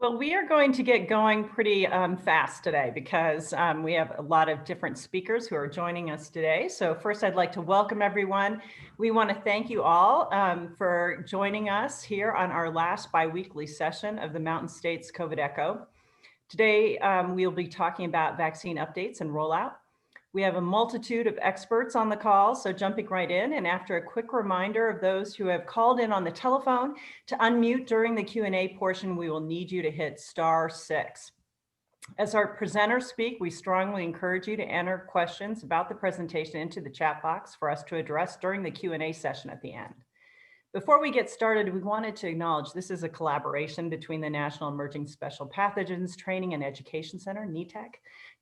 Well, we are going to get going pretty fast today because we have a lot of different speakers who are joining us today. So first, I'd like to welcome everyone. We want to thank you all for joining us here on our last biweekly session of the Mountain States COVID Echo. Today, we'll be talking about vaccine updates and rollout. We have a multitude of experts on the call, so jumping right in, and after a quick reminder of those who have called in on the telephone to unmute during the Q&A portion, we will need you to hit *6. As our presenters speak, we strongly encourage you to enter questions about the presentation into the chat box for us to address during the Q&A session at the end. Before we get started, we wanted to acknowledge this is a collaboration between the National Emerging Special Pathogens Training and Education Center, NETEC,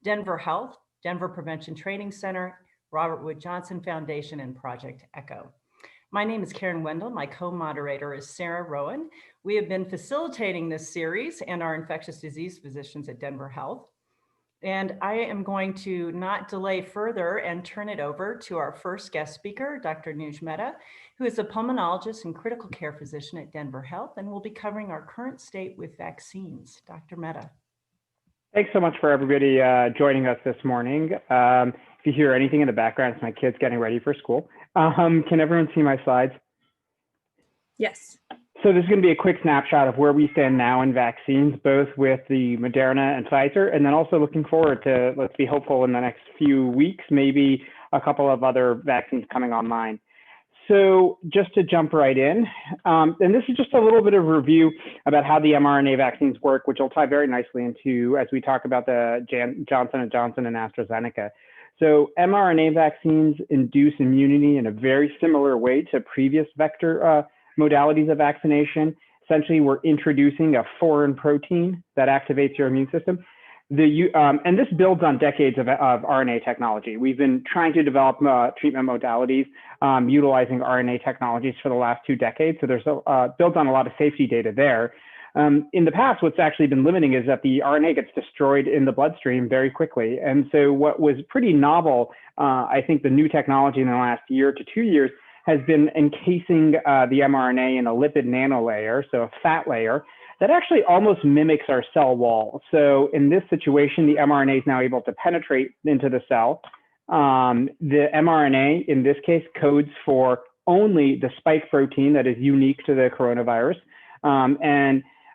Denver Health, Denver Prevention Training Center, Robert Wood Johnson Foundation, and Project ECHO. My name is Karen Wendell. My co-moderator is Sarah Rowan. We have been facilitating this series and our infectious disease physicians at Denver Health. And I am going to not delay further and turn it over to our first guest speaker, Dr. Nuj Mehta, who is a pulmonologist and critical care physician at Denver Health and will be covering our current state with vaccines. Dr. Mehta. Thanks so much for everybody joining us this morning. If you hear anything in the background, it's my kids getting ready for school. Can everyone see my slides? Yes. So this is going to be a quick snapshot of where we stand now in vaccines, both with the Moderna and Pfizer, and then also looking forward to, let's be hopeful in the next few weeks, maybe a couple of other vaccines coming online. So just to jump right in, and this is just a little bit of review about how the mRNA vaccines work, which will tie very nicely into as we talk about the Johnson & Johnson and AstraZeneca. So mRNA vaccines induce immunity in a very similar way to previous vector modalities of vaccination. Essentially, we're introducing a foreign protein that activates your immune system. And this builds on decades of RNA technology. We've been trying to develop treatment modalities utilizing RNA technologies for the last 2 decades. So there's built on a lot of safety data there. In the past, what's actually been limiting is that the RNA gets destroyed in the bloodstream very quickly. And so what was pretty novel, I think the new technology in the last year to 2 years has been encasing the mRNA in a lipid nanolayer, so a fat layer, that actually almost mimics our cell wall. So in this situation, the mRNA is now able to penetrate into the cell. The mRNA, in this case, codes for only the spike protein that is unique to the coronavirus.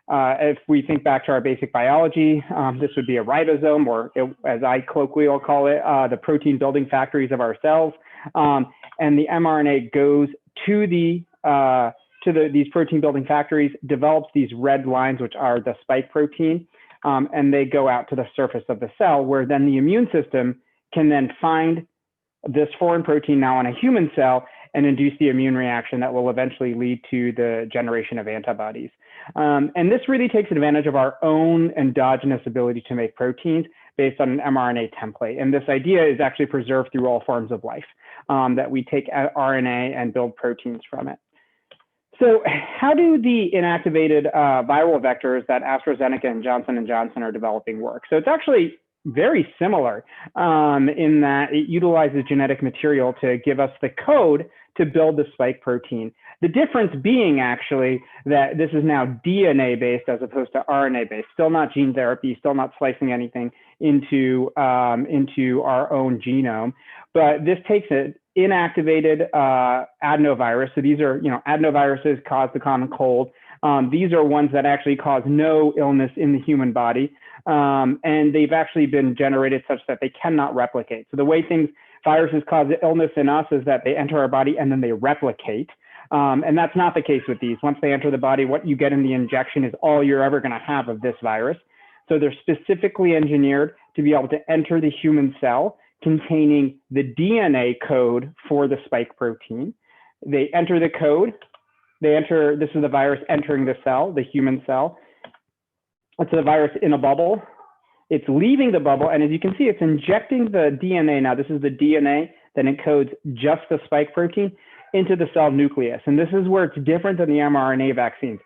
If we think back to our basic biology, this would be a ribosome, or as I colloquially call it, the protein building factories of our cells. And the mRNA goes to these protein building factories, develops these red lines, which are the spike protein, and they go out to the surface of the cell, where then the immune system can then find this foreign protein now on a human cell and induce the immune reaction that will eventually lead to the generation of antibodies. And this really takes advantage of our own endogenous ability to make proteins based on an mRNA template. And this idea is actually preserved through all forms of life, that we take RNA and build proteins from it. So how do the inactivated viral vectors that AstraZeneca and Johnson & Johnson are developing work? So it's actually very similar in that it utilizes genetic material to give us the code to build the spike protein. The difference being actually that this is now DNA-based as opposed to RNA-based, still not gene therapy, still not slicing anything into our own genome. But this takes an inactivated adenovirus. So these are, adenoviruses cause the common cold. These are ones that actually cause no illness in the human body. And they've actually been generated such that they cannot replicate. So the way viruses cause illness in us is that they enter our body and then they replicate. And that's not the case with these. Once they enter the body, what you get in the injection is all you're ever going to have of this virus. So they're specifically engineered to be able to enter the human cell containing the DNA code for the spike protein. They enter the code. This is the virus entering the cell, the human cell. It's the virus in a bubble. It's leaving the bubble, and as you can see, it's injecting the DNA. Now, this is the DNA that encodes just the spike protein into the cell nucleus. And this is where it's different than the mRNA vaccines.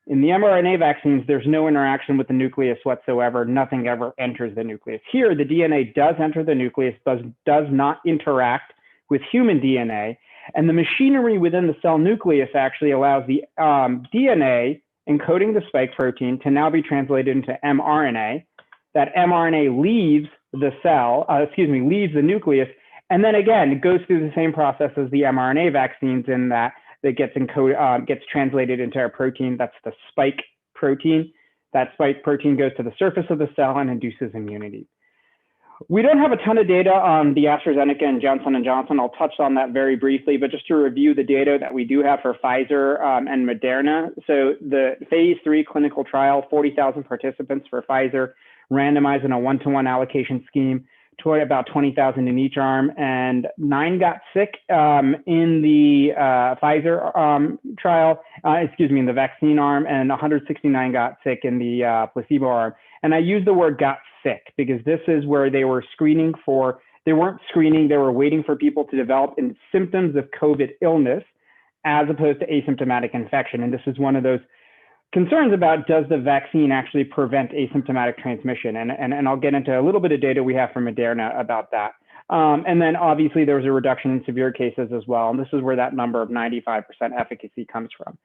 In the mRNA vaccines, there's no interaction with the nucleus whatsoever. Nothing ever enters the nucleus. Here, the DNA does enter the nucleus, but does not interact with human DNA. And the machinery within the cell nucleus actually allows the DNA encoding the spike protein to now be translated into mRNA. That mRNA leaves the cell, leaves the nucleus, and then again, it goes through the same process as the mRNA vaccines in that it gets gets translated into a protein. That's the spike protein. That spike protein goes to the surface of the cell and induces immunity. We don't have a ton of data on the AstraZeneca and Johnson & Johnson. I'll touch on that very briefly, but just to review the data that we do have for Pfizer and Moderna. So the phase 3 clinical trial, 40,000 participants for Pfizer, randomized in a 1-to-1 allocation scheme to about 20,000 in each arm, and 9 got sick in the Pfizer trial, in the vaccine arm, and 169 got sick in the placebo arm. And I use the word got sick because this is where they were screening for, they weren't screening, they were waiting for people to develop symptoms of COVID illness as opposed to asymptomatic infection. And this is one of those concerns about, does the vaccine actually prevent asymptomatic transmission? And I'll get into a little bit of data we have from Moderna about that. And then obviously there was a reduction in severe cases as well. And this is where that number of 95% efficacy comes from.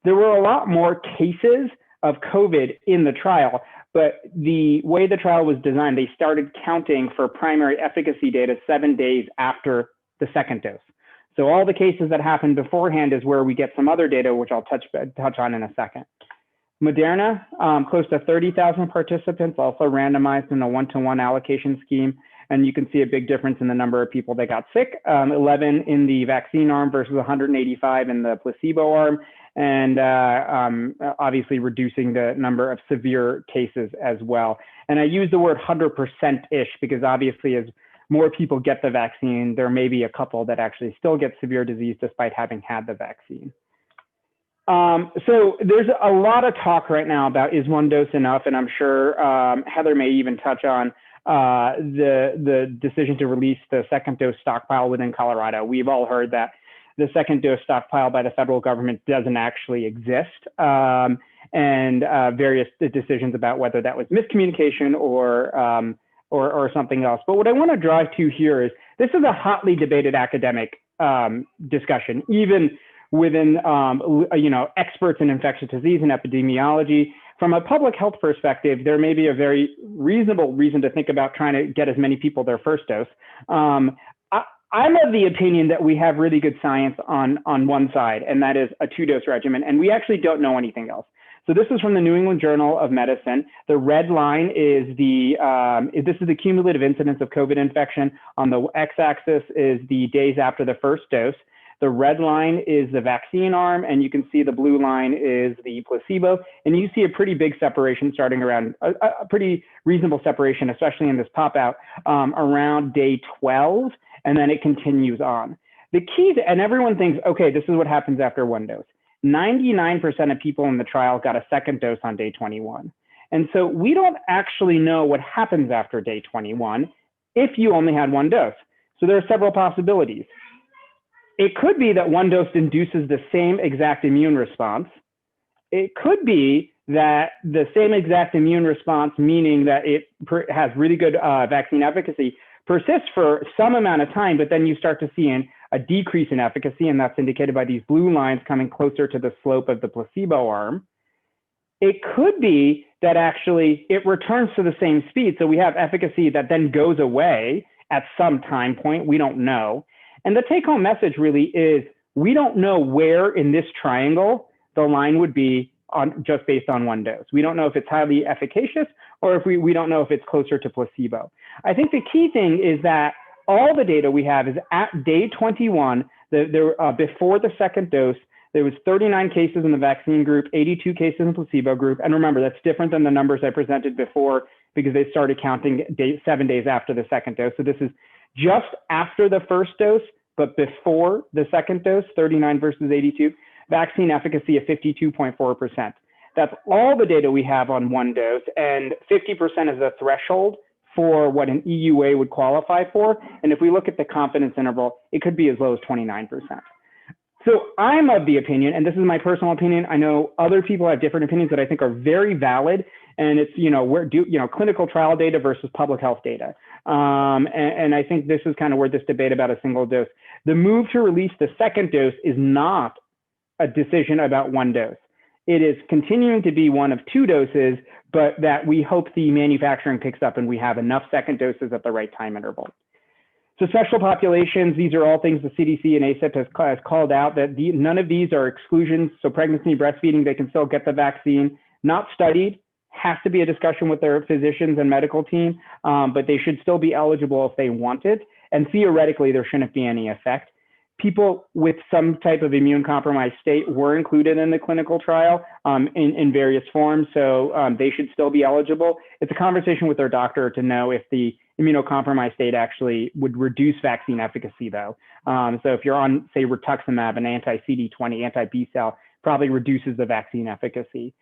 There were a lot more cases of COVID in the trial, but the way the trial was designed, they started counting for primary efficacy data 7 days after the second dose. So all the cases that happened beforehand is where we get some other data, which I'll touch on in a second. Moderna, close to 30,000 participants, also randomized in a 1-to-1 allocation scheme. And you can see a big difference in the number of people that got sick, 11 in the vaccine arm versus 185 in the placebo arm. And obviously reducing the number of severe cases as well. And I use the word 100%-ish because obviously as more people get the vaccine, there may be a couple that actually still get severe disease despite having had the vaccine. So there's a lot of talk right now about, is one dose enough? And I'm sure Heather may even touch on the decision to release the second dose stockpile within Colorado. We've all heard that the second dose stockpile by the federal government doesn't actually exist, and various decisions about whether that was miscommunication or something else. But what I want to drive to here is, this is a hotly debated academic discussion, even within experts in infectious disease and epidemiology. From a public health perspective, there may be a very reasonable reason to think about trying to get as many people their first dose. I'm of the opinion that we have really good science on one side, and that is a 2-dose regimen, and we actually don't know anything else. So this is from the New England Journal of Medicine. The red line is this is the cumulative incidence of COVID infection. On the x-axis is the days after the first dose. The red line is the vaccine arm, and you can see the blue line is the placebo. And you see a pretty big separation starting around, a pretty reasonable separation, especially in this pop out, around day 12, and then it continues on. The key, and everyone thinks, okay, this is what happens after one dose. 99% of people in the trial got a second dose on day 21. And so we don't actually know what happens after day 21 if you only had one dose. So there are several possibilities. It could be that one dose induces the same exact immune response. It could be that the same exact immune response, meaning that it has really good vaccine efficacy, persists for some amount of time, but then you start to see a decrease in efficacy, and that's indicated by these blue lines coming closer to the slope of the placebo arm. It could be that actually it returns to the same speed, so we have efficacy that then goes away at some time point. We don't know. And the take-home message really is, we don't know where in this triangle the line would be on just based on one dose. We don't know if it's highly efficacious, or if we don't know if it's closer to placebo. I think the key thing is that all the data we have is at day 21, before the second dose, there was 39 cases in the vaccine group, 82 cases in the placebo group. And remember, that's different than the numbers I presented before because they started counting 7 days after the second dose. So this is just after the first dose, but before the second dose, 39 versus 82, vaccine efficacy of 52.4%. That's all the data we have on one dose, and 50% is the threshold for what an EUA would qualify for. And if we look at the confidence interval, it could be as low as 29%. So I'm of the opinion, and this is my personal opinion, I know other people have different opinions that I think are very valid, and it's, clinical trial data versus public health data. And I think this is kind of where this debate about a single dose. The move to release the second dose is not a decision about one dose. it is continuing to be one of 2 doses, but that we hope the manufacturing picks up and we have enough second doses at the right time interval. So special populations, these are all things the CDC and ACIP has called out, that none of these are exclusions. So pregnancy, breastfeeding, they can still get the vaccine. Not studied, has to be a discussion with their physicians and medical team, but they should still be eligible if they want it. And theoretically, there shouldn't be any effect. People with some type of immune compromised state were included in the clinical trial in various forms, so they should still be eligible. It's a conversation with their doctor to know if the immunocompromised state actually would reduce vaccine efficacy, though. So if you're on, say, rituximab, an anti-CD20, anti-B cell, probably reduces the vaccine efficacy.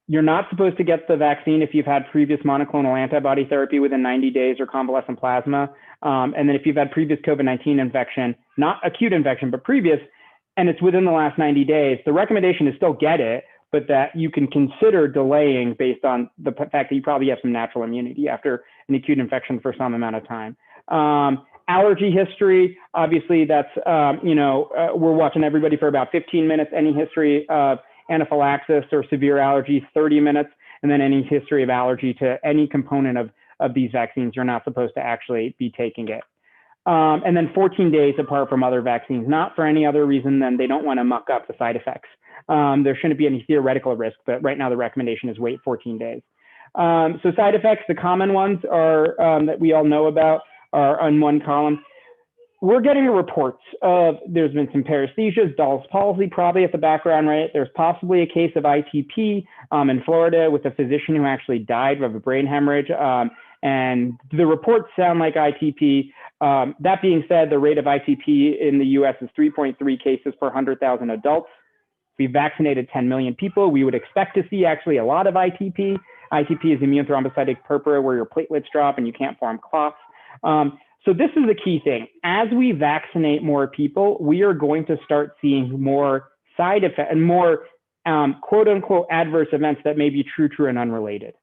You're not supposed to get the vaccine if you've had previous monoclonal antibody therapy within 90 days or convalescent plasma. And then if you've had previous COVID-19 infection, not acute infection, but previous, and it's within the last 90 days, the recommendation is still get it, but that you can consider delaying based on the fact that you probably have some natural immunity after an acute infection for some amount of time. Allergy history, obviously that's, we're watching everybody for about 15 minutes, any history of anaphylaxis or severe allergies, 30 minutes, and then any history of allergy to any component of these vaccines, you're not supposed to actually be taking it. And then 14 days apart from other vaccines, not for any other reason than they don't want to muck up the side effects. There shouldn't be any theoretical risk, but right now the recommendation is wait 14 days. So side effects, the common ones are that we all know about are on one column. We're getting reports of there's been some paresthesias, Bell's palsy probably at the background, right? There's possibly a case of ITP in Florida with a physician who actually died of a brain hemorrhage. And the reports sound like ITP. That being said, the rate of ITP in the US is 3.3 cases per 100,000 adults. We've vaccinated 10 million people. We would expect to see actually a lot of ITP. ITP is immune thrombocytic purpura, where your platelets drop and you can't form clots. So this is the key thing. As we vaccinate more people, we are going to start seeing more side effects and more quote unquote adverse events that may be true and unrelated.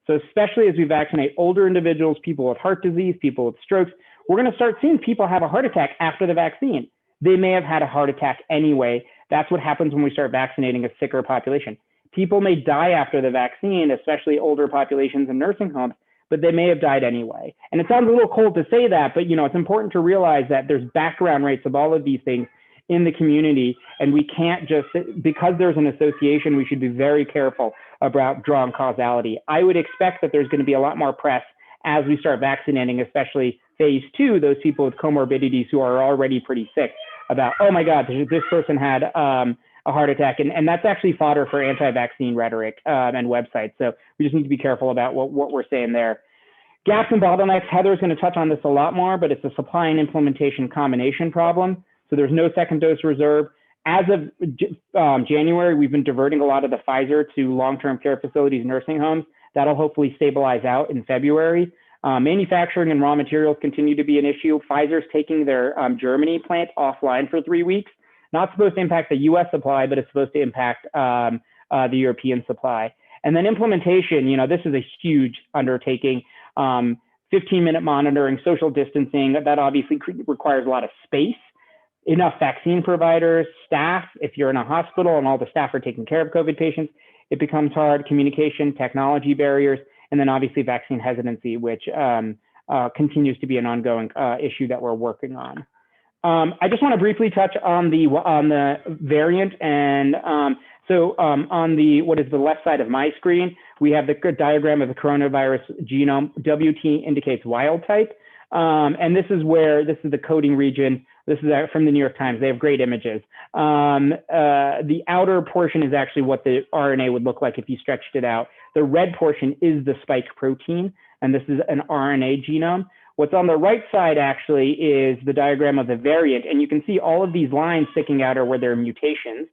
So especially as we vaccinate older individuals, people with heart disease, people with strokes, we're going to start seeing people have a heart attack after the vaccine. They may have had a heart attack anyway. That's what happens when we start vaccinating a sicker population. People may die after the vaccine, especially older populations in nursing homes, but they may have died anyway. And it sounds a little cold to say that, but it's important to realize that there's background rates of all of these things in the community, and we can't just, because there's an association, we should be very careful about drawing causality. I would expect that there's going to be a lot more press as we start vaccinating, especially phase 2, those people with comorbidities who are already pretty sick, about, oh my God, this person had a heart attack. And that's actually fodder for anti-vaccine rhetoric and websites. So we just need to be careful about what we're saying there. Gaps and bottlenecks, Heather's going to touch on this a lot more, but it's a supply and implementation combination problem. So there's no second dose reserve. As of January, we've been diverting a lot of the Pfizer to long-term care facilities, nursing homes. That'll hopefully stabilize out in February. Manufacturing and raw materials continue to be an issue. Pfizer's taking their Germany plant offline for 3 weeks. Not supposed to impact the US supply, but it's supposed to impact the European supply. And then implementation, this is a huge undertaking. 15-minute monitoring, social distancing, that obviously requires a lot of space, enough vaccine providers, staff. If you're in a hospital and all the staff are taking care of COVID patients, it becomes hard. Communication, technology barriers, and then obviously vaccine hesitancy, which continues to be an ongoing issue that we're working on. I just want to briefly touch on the variant, and so on what is the left side of my screen, we have the diagram of the coronavirus genome. WT indicates wild type, and this is the coding region. This is from the New York Times. They have great images. The outer portion is actually what the RNA would look like if you stretched it out. The red portion is the spike protein, and this is an RNA genome. What's on the right side actually is the diagram of the variant, and you can see all of these lines sticking out are where there are mutations.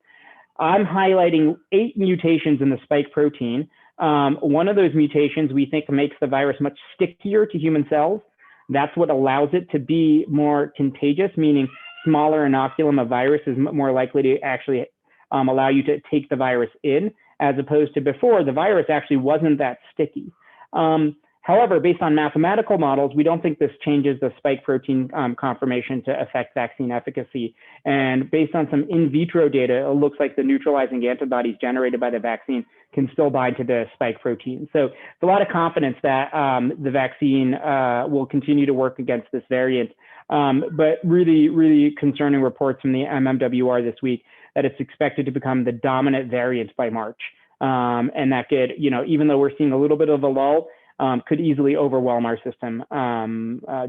I'm highlighting 8 mutations in the spike protein. One of those mutations we think makes the virus much stickier to human cells. That's what allows it to be more contagious, meaning smaller inoculum of virus is more likely to actually allow you to take the virus in, as opposed to before, the virus actually wasn't that sticky. However, based on mathematical models, we don't think this changes the spike protein conformation to affect vaccine efficacy. And based on some in vitro data, it looks like the neutralizing antibodies generated by the vaccine can still bind to the spike protein. So it's a lot of confidence that the vaccine will continue to work against this variant. But really, really concerning reports from the MMWR this week that it's expected to become the dominant variant by March. And that could, even though we're seeing a little bit of a lull, could easily overwhelm our system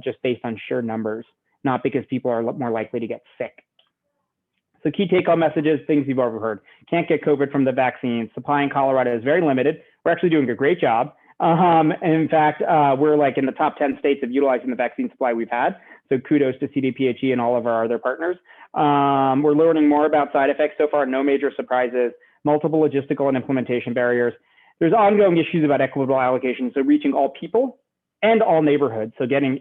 just based on sheer numbers, not because people are more likely to get sick. So key take-home messages, things you've overheard. Can't get COVID from the vaccine. Supply in Colorado is very limited. We're actually doing a great job. And in fact, we're like in the top 10 states of utilizing the vaccine supply we've had. So kudos to CDPHE and all of our other partners. We're learning more about side effects so far, no major surprises, multiple logistical and implementation barriers. There's ongoing issues about equitable allocation, so reaching all people and all neighborhoods. So getting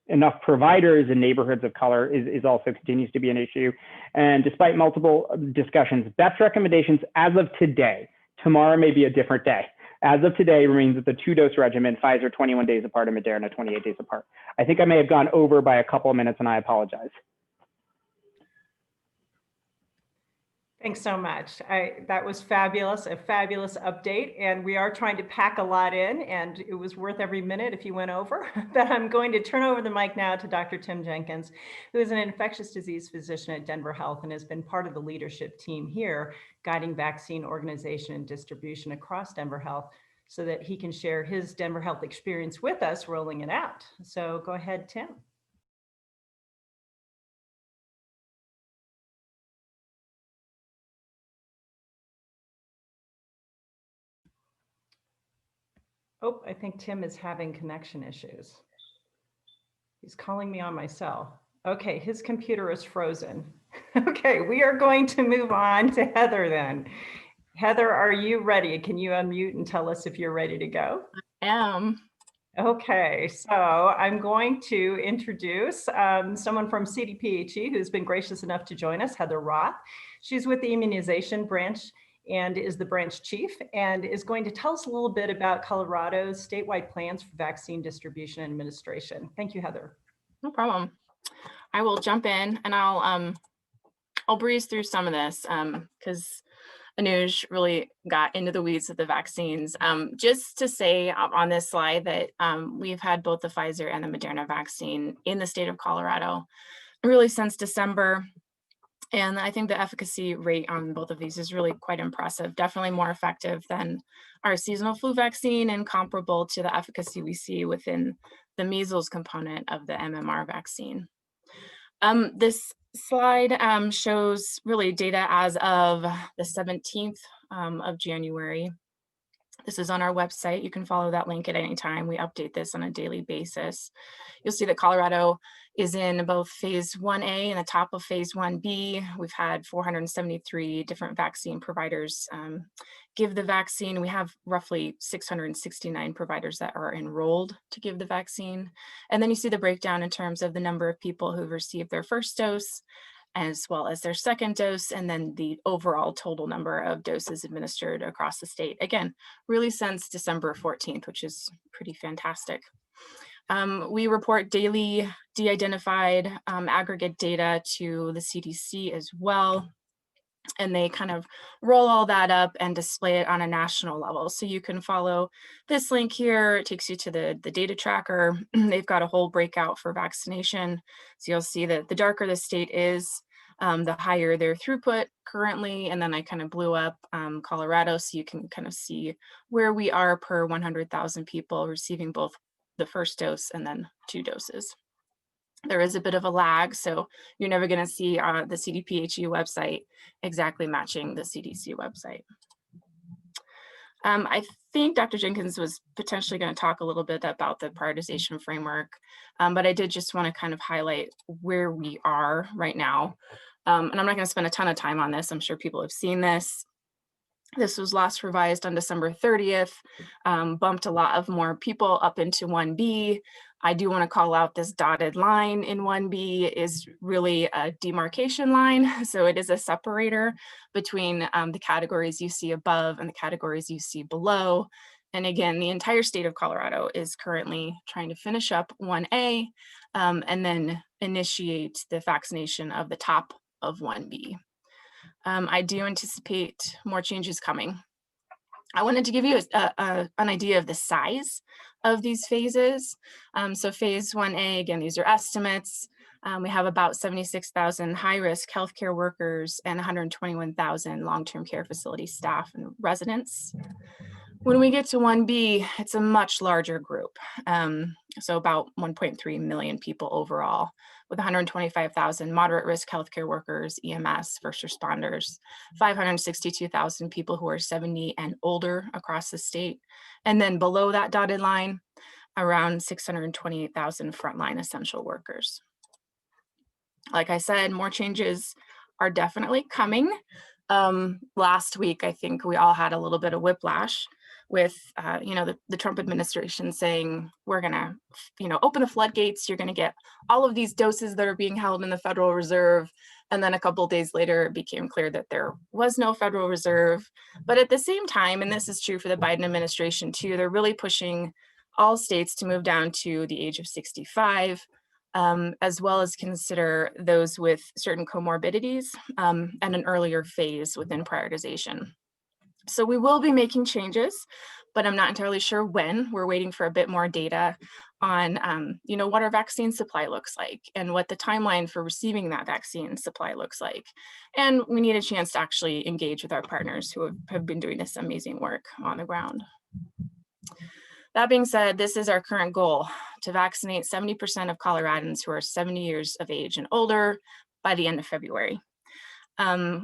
enough providers in neighborhoods of color is also continues to be an issue. And despite multiple discussions, best recommendations as of today, tomorrow may be a different day. As of today remains that the 2-dose regimen, Pfizer 21 days apart and Moderna 28 days apart. I think I may have gone over by a couple of minutes and I apologize. Thanks so much. That was fabulous, a fabulous update. And we are trying to pack a lot in, and it was worth every minute if you went over. But I'm going to turn over the mic now to Dr. Tim Jenkins, who is an infectious disease physician at Denver Health and has been part of the leadership team here, guiding vaccine organization and distribution across Denver Health so that he can share his Denver Health experience with us rolling it out. So go ahead, Tim. Oh, I think Tim is having connection issues. He's calling me on my cell. Okay, his computer is frozen. Okay, we are going to move on to Heather then. Heather, are you ready? Can you unmute and tell us if you're ready to go? I am. Okay, so I'm going to introduce someone from CDPHE who's been gracious enough to join us, Heather Roth. She's with the immunization branch and is the branch chief and is going to tell us a little bit about Colorado's statewide plans for vaccine distribution and administration. Thank you, Heather. No problem. I will jump in and I'll breeze through some of this because Anuj really got into the weeds of the vaccines. Just to say on this slide that we've had both the Pfizer and the Moderna vaccine in the state of Colorado really since December. And I think the efficacy rate on both of these is really quite impressive, definitely more effective than our seasonal flu vaccine and comparable to the efficacy we see within the measles component of the MMR vaccine. This slide shows really data as of the 17th of January. This is on our website. You can follow that link at any time. We update this on a daily basis. You'll see that Colorado is in both phase 1A and the top of phase 1B. We've had 473 different vaccine providers give the vaccine. We have roughly 669 providers that are enrolled to give the vaccine. And then you see the breakdown in terms of the number of people who've received their first dose, as well as their second dose, and then the overall total number of doses administered across the state. Again, really since December 14th, which is pretty fantastic. We report daily de-identified aggregate data to the CDC as well, and they kind of roll all that up and display it on a national level. So you can follow this link here. It takes you to the data tracker. They've got a whole breakout for vaccination. So you'll see that the darker the state is, the higher their throughput currently. And then I kind of blew up Colorado so you can kind of see where we are per 100,000 people receiving both the first dose and then 2 doses. There is a bit of a lag, so you're never going to see the CDPHE website exactly matching the CDC website. I think Dr. Jenkins was potentially going to talk a little bit about the prioritization framework, but I did just want to kind of highlight where we are right now. And I'm not going to spend a ton of time on this. I'm sure people have seen this. This was last revised on December 30th, bumped a lot of more people up into 1B. I do want to call out this dotted line in 1B is really a demarcation line. So it is a separator between the categories you see above and the categories you see below. And again, the entire state of Colorado is currently trying to finish up 1A and then initiate the vaccination of the top of 1B. I do anticipate more changes coming. I wanted to give you an idea of the size of these phases. So phase 1A, again, these are estimates. We have about 76,000 high-risk healthcare workers and 121,000 long-term care facility staff and residents. When we get to 1B, it's a much larger group. So about 1.3 million people overall, with 125,000 moderate risk healthcare workers, EMS, first responders, 562,000 people who are 70 and older across the state. And then below that dotted line, around 628,000 frontline essential workers. Like I said, more changes are definitely coming. Last week, I think we all had a little bit of whiplash with the Trump administration saying we're gonna open the floodgates, you're gonna get all of these doses that are being held in the Federal Reserve, and then a couple of days later it became clear that there was no Federal Reserve. But at the same time, and this is true for the Biden administration too, they're really pushing all states to move down to the age of 65, as well as consider those with certain comorbidities and an earlier phase within prioritization. So we will be making changes, but I'm not entirely sure when. We're waiting for a bit more data on, what our vaccine supply looks like and what the timeline for receiving that vaccine supply looks like. And we need a chance to actually engage with our partners who have been doing this amazing work on the ground. That being said, this is our current goal, to vaccinate 70% of Coloradans who are 70 years of age and older by the end of February,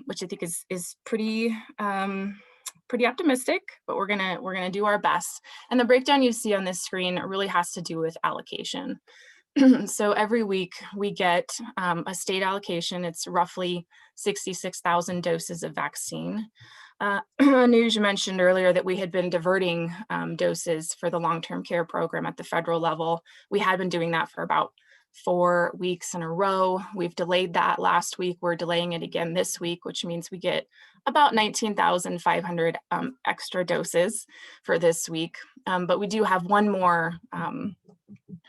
which I think is pretty optimistic, but we're gonna do our best. And the breakdown you see on this screen really has to do with allocation. So every week we get a state allocation. It's roughly 66,000 doses of vaccine. Anuj mentioned earlier that we had been diverting doses for the long-term care program at the federal level. We had been doing that for about 4 weeks in a row. We've delayed that last week. We're delaying it again this week, which means we get about 19,500 extra doses for this week. But we do have one more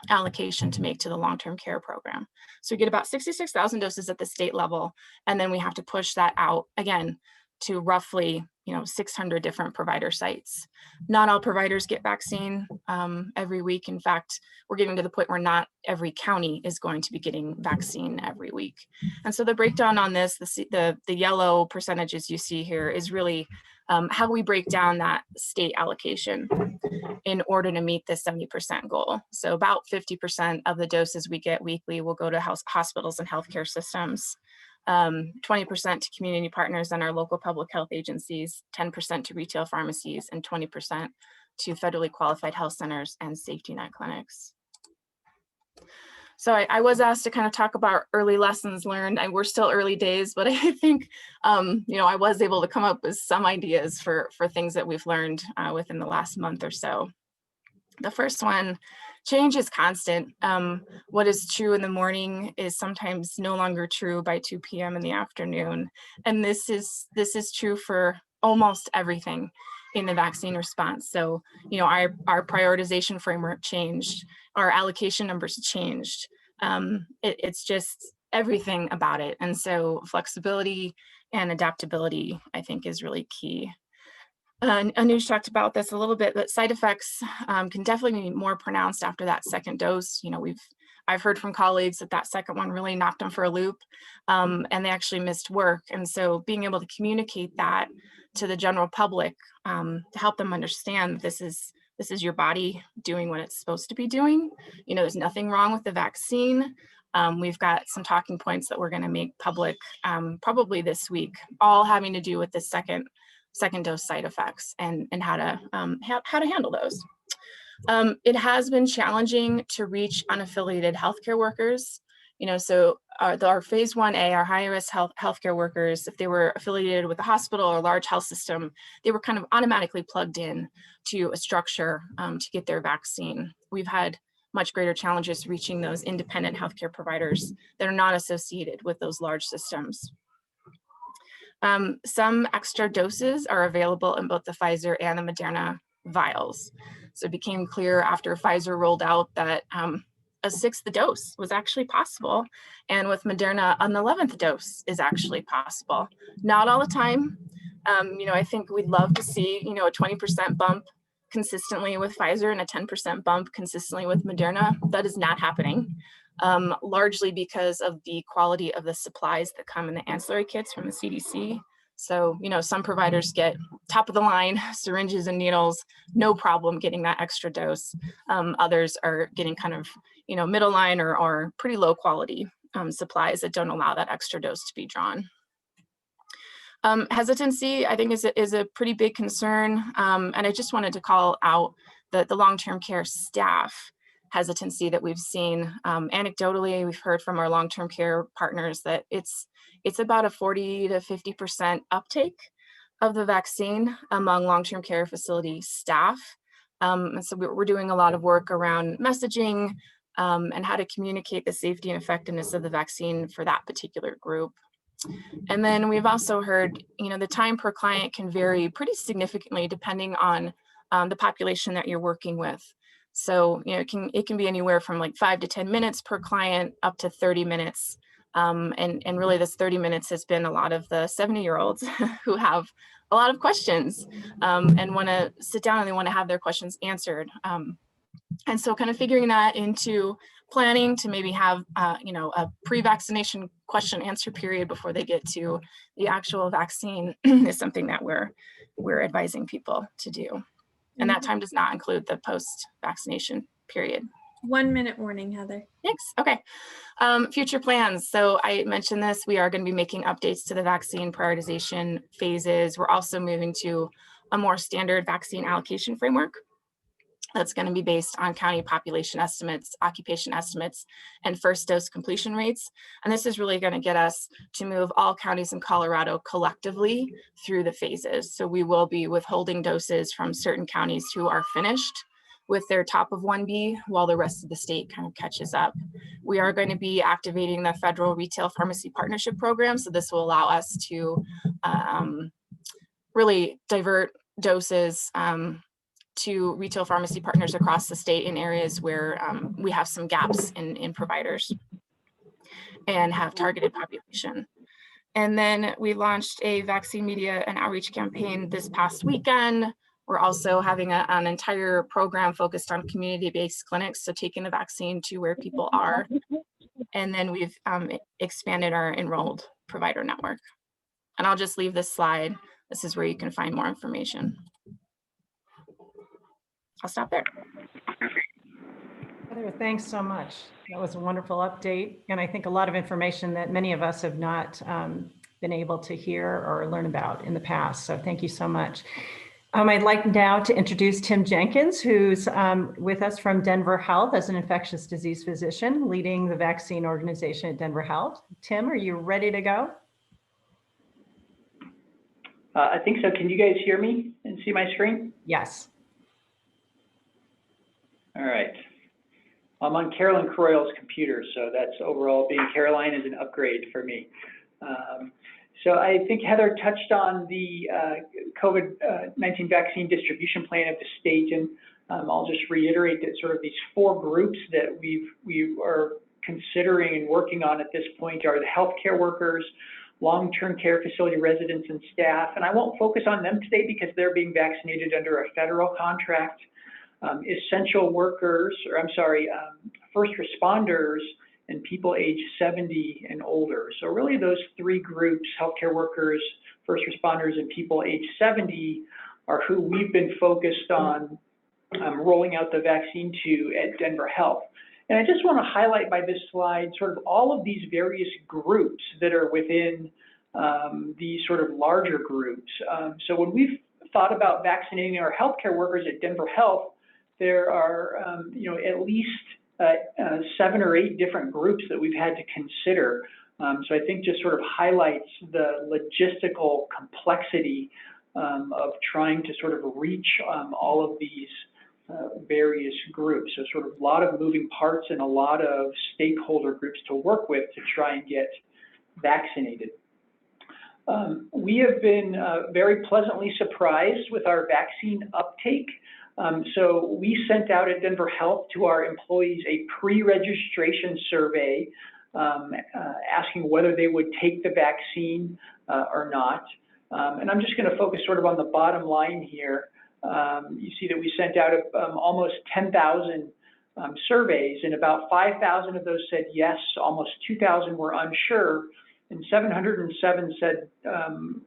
allocation to make to the long-term care program. So we get about 66,000 doses at the state level, and then we have to push that out again to roughly 600 different provider sites. Not all providers get vaccine every week. In fact, we're getting to the point where not every county is going to be getting vaccine every week. And so the breakdown on this, the yellow percentages you see here is really how we break down that state allocation in order to meet the 70% goal. So about 50% of the doses we get weekly will go to hospitals and healthcare systems. 20% to community partners and our local public health agencies, 10% to retail pharmacies, and 20% to federally qualified health centers and safety net clinics. So I was asked to kind of talk about early lessons learned, and we're still early days, but I think, I was able to come up with some ideas for things that we've learned within the last month or so. The first one, change is constant. What is true in the morning is sometimes no longer true by 2 p.m. in the afternoon. And this is true for almost everything in the vaccine response. So, our prioritization framework changed, our allocation numbers changed. It's just everything about it. And so flexibility and adaptability, I think, is really key. Anuj talked about this a little bit, but side effects can definitely be more pronounced after that second dose. I've heard from colleagues that second one really knocked them for a loop, and they actually missed work. And so being able to communicate that to the general public to help them understand this is your body doing what it's supposed to be doing. There's nothing wrong with the vaccine. We've got some talking points that we're going to make public probably this week, all having to do with the second dose side effects and how to handle those. It has been challenging to reach unaffiliated healthcare workers. So our phase 1A, our high risk healthcare workers, if they were affiliated with a hospital or a large health system, they were kind of automatically plugged in to a structure to get their vaccine. We've had much greater challenges reaching those independent healthcare providers that are not associated with those large systems. Some extra doses are available in both the Pfizer and the Moderna vials. So it became clear after Pfizer rolled out that a sixth dose was actually possible. And with Moderna, an 11th dose is actually possible. Not all the time. I think we'd love to see, a 20% bump consistently with Pfizer and a 10% bump consistently with Moderna. That is not happening, largely because of the quality of the supplies that come in the ancillary kits from the CDC. So, some providers get top of the line syringes and needles, no problem getting that extra dose. Others are getting kind of, middle line or pretty low quality supplies that don't allow that extra dose to be drawn. Hesitancy, I think, is a pretty big concern. And I just wanted to call out the long-term care staff hesitancy that we've seen. Anecdotally, we've heard from our long-term care partners that it's about a 40 to 50% uptake of the vaccine among long-term care facility staff. And so we're doing a lot of work around messaging and how to communicate the safety and effectiveness of the vaccine for that particular group. And then we've also heard, the time per client can vary pretty significantly depending on the population that you're working with. So, it can be anywhere from like 5 to 10 minutes per client up to 30 minutes. And really this 30 minutes has been a lot of the 70-year-olds who have a lot of questions and want to sit down and they want to have their questions answered. And so kind of figuring that into planning to maybe have, a pre-vaccination question answer period before they get to the actual vaccine is something that we're advising people to do. And that time does not include the post-vaccination period. 1 minute warning, Heather. Thanks. Okay. Future plans. So I mentioned this, we are going to be making updates to the vaccine prioritization phases. We're also moving to a more standard vaccine allocation framework that's going to be based on county population estimates, occupation estimates, and first dose completion rates. And this is really going to get us to move all counties in Colorado collectively through the phases. So we will be withholding doses from certain counties who are finished with their top of 1B while the rest of the state kind of catches up. We are going to be activating the federal retail pharmacy partnership program. So this will allow us to really divert doses to retail pharmacy partners across the state in areas where we have some gaps in providers and have targeted population. And then we launched a vaccine media and outreach campaign this past weekend. We're also having an entire program focused on community-based clinics, so taking the vaccine to where people are. And then we've expanded our enrolled provider network. And I'll just leave this slide. This is where you can find more information. I'll stop there. Heather, thanks so much. That was a wonderful update. And I think a lot of information that many of us have not been able to hear or learn about in the past. So thank you so much. I'd like now to introduce Tim Jenkins, who's with us from Denver Health as an infectious disease physician, leading the vaccine organization at Denver Health. Tim, are you ready to go? I think so. Can you guys hear me and see my screen? Yes. All right. I'm on Carolyn Croyle's computer, so that's overall being Caroline is an upgrade for me. So I think Heather touched on the COVID-19 vaccine distribution plan of the state, and I'll just reiterate that sort of these 4 groups that we are considering and working on at this point are the healthcare workers, long-term care facility residents and staff, and I won't focus on them today because they're being vaccinated under a federal contract. Essential workers, first responders, and people age 70 and older. So really those 3 groups, healthcare workers, first responders, and people age 70 are who we've been focused on rolling out the vaccine to at Denver Health. And I just want to highlight by this slide sort of all of these various groups that are within these sort of larger groups. So when we've thought about vaccinating our healthcare workers at Denver Health, there are at least 7 or 8 different groups that we've had to consider. So I think just sort of highlights the logistical complexity of trying to sort of reach all of these various groups. So sort of a lot of moving parts and a lot of stakeholder groups to work with to try and get vaccinated. We have been very pleasantly surprised with our vaccine uptake. So we sent out at Denver Health to our employees a pre-registration survey asking whether they would take the vaccine or not. And I'm just going to focus sort of on the bottom line here. You see that we sent out almost 10,000 surveys, and about 5,000 of those said yes, almost 2,000 were unsure, and 707 said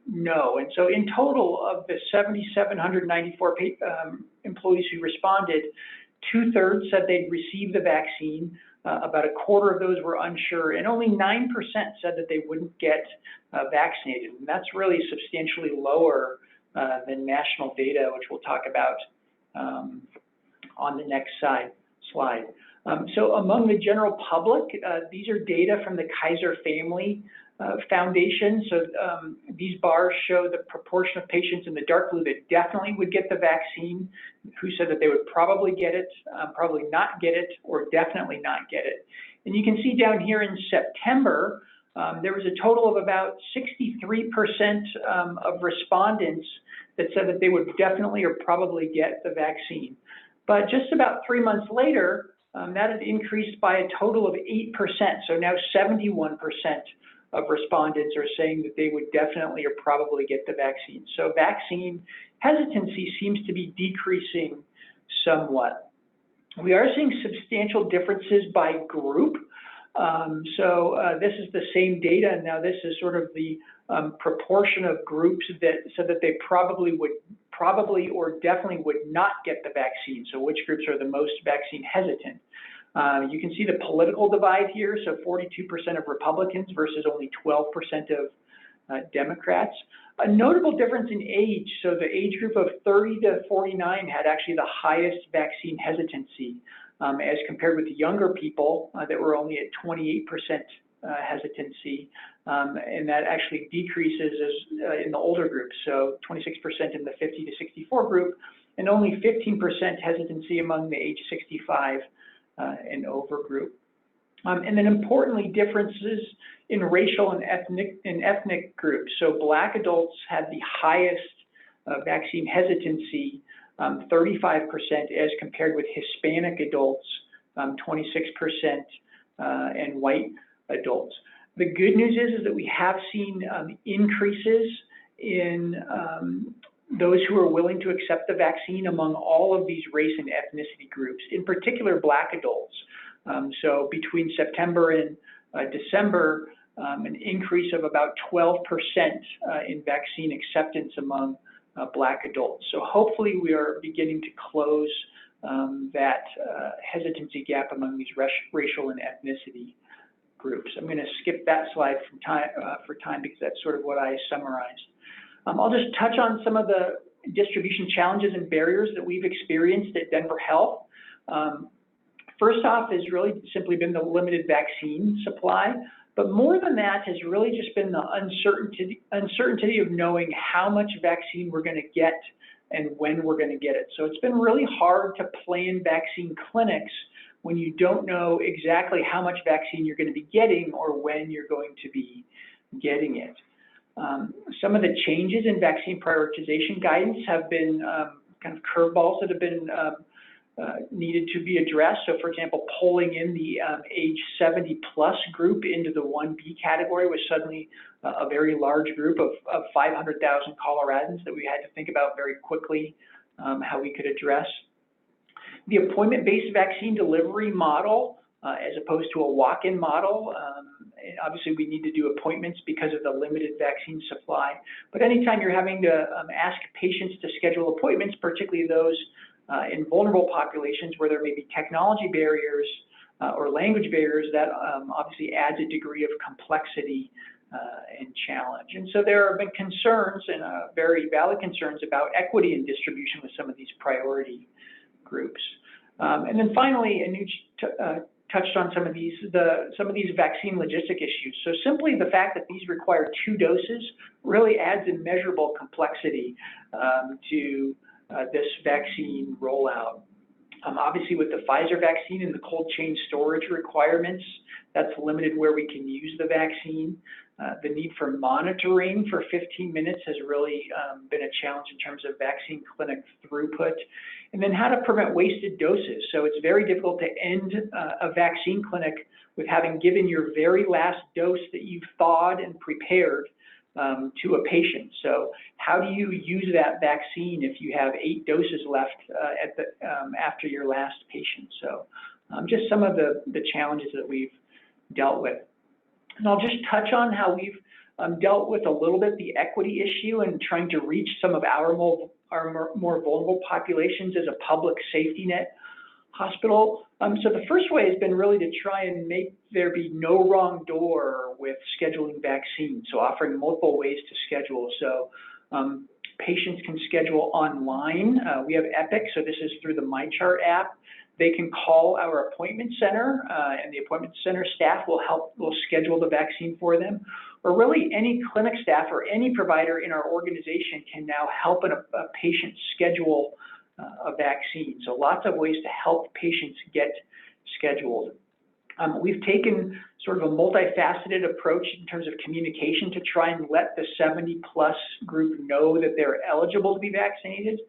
no. And so in total of the 7,794 employees who responded, 2/3 said they'd received the vaccine, about 1/4 of those were unsure, and only 9% said that they wouldn't get vaccinated. And that's really substantially lower than national data, which we'll talk about on the next slide. So among the general public, these are data from the Kaiser Family Foundation. So these bars show the proportion of patients in the dark blue that definitely would get the vaccine, who said that they would probably get it, probably not get it, or definitely not get it. And you can see down here in September, there was a total of about 63% of respondents that said that they would definitely or probably get the vaccine. But just about 3 months later, that had increased by a total of 8%. So now 71% of respondents are saying that they would definitely or probably get the vaccine. So vaccine hesitancy seems to be decreasing somewhat. We are seeing substantial differences by group. This is the same data, and now this is sort of the proportion of groups that said that they probably or definitely would not get the vaccine. So which groups are the most vaccine hesitant? You can see the political divide here. So 42% of Republicans versus only 12% of Democrats. A notable difference in age. So the age group of 30 to 49 had actually the highest vaccine hesitancy as compared with the younger people that were only at 28% hesitancy. And that actually decreases in the older groups. So 26% in the 50 to 64 group, and only 15% hesitancy among the age 65 and over group. And then importantly, differences in racial and ethnic groups. So Black adults had the highest vaccine hesitancy, 35%, as compared with Hispanic adults, 26%, and white adults. The good news is that we have seen increases in those who are willing to accept the vaccine among all of these race and ethnicity groups, in particular Black adults. So between September and December, an increase of about 12% in vaccine acceptance among Black adults. So hopefully we are beginning to close that hesitancy gap among these racial and ethnicity groups. I'm going to skip that slide for time because that's sort of what I summarized. I'll just touch on some of the distribution challenges and barriers that we've experienced at Denver Health. First off has really simply been the limited vaccine supply, but more than that has really just been the uncertainty of knowing how much vaccine we're going to get and when we're going to get it. So it's been really hard to plan vaccine clinics when you don't know exactly how much vaccine you're going to be getting or when you're going to be getting it. Some of the changes in vaccine prioritization guidance have been kind of curveballs that have been needed to be addressed. So for example, pulling in the age 70 plus group into the 1B category was suddenly a very large group of 500,000 Coloradans that we had to think about very quickly how we could address. The appointment-based vaccine delivery model, as opposed to a walk-in model, obviously we need to do appointments because of the limited vaccine supply. But anytime you're having to ask patients to schedule appointments, particularly those in vulnerable populations where there may be technology barriers or language barriers, that obviously adds a degree of complexity and challenge. And so there have been concerns, and very valid concerns, about equity in distribution with some of these priority groups. And then finally, Anuj touched on some of these vaccine logistic issues. So simply the fact that these require 2 doses really adds immeasurable complexity to this vaccine rollout. Obviously with the Pfizer vaccine and the cold chain storage requirements, that's limited where we can use the vaccine. The need for monitoring for 15 minutes has really been a challenge in terms of vaccine clinic throughput. And then how to prevent wasted doses. So it's very difficult to end a vaccine clinic with having given your very last dose that you've thawed and prepared to a patient. So how do you use that vaccine if you have 8 doses left after your last patient? So just some of the challenges that we've dealt with. And I'll just touch on how we've dealt with a little bit the equity issue and trying to reach some of our more vulnerable populations as a public safety net hospital. So the first way has been really to try and make there be no wrong door with scheduling vaccines, so offering multiple ways to schedule. So patients can schedule online. We have Epic, so this is through the MyChart app. They can call our appointment center, and the appointment center staff will schedule the vaccine for them. Or really any clinic staff or any provider in our organization can now help a patient schedule a vaccine. So lots of ways to help patients get scheduled. We've taken sort of a multifaceted approach in terms of communication to try and let the 70+ group know that they're eligible to be vaccinated.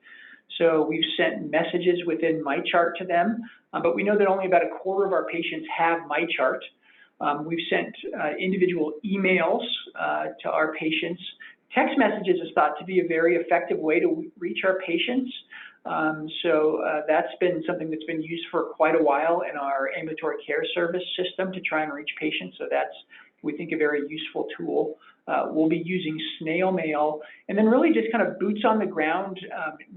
So we've sent messages within MyChart to them, but we know that only about a quarter of our patients have MyChart. We've sent individual emails to our patients. Text messages is thought to be a very effective way to reach our patients. So that's been something that's been used for quite a while in our ambulatory care service system to try and reach patients. So that's, we think, a very useful tool. We'll be using snail mail, and then really just kind of boots on the ground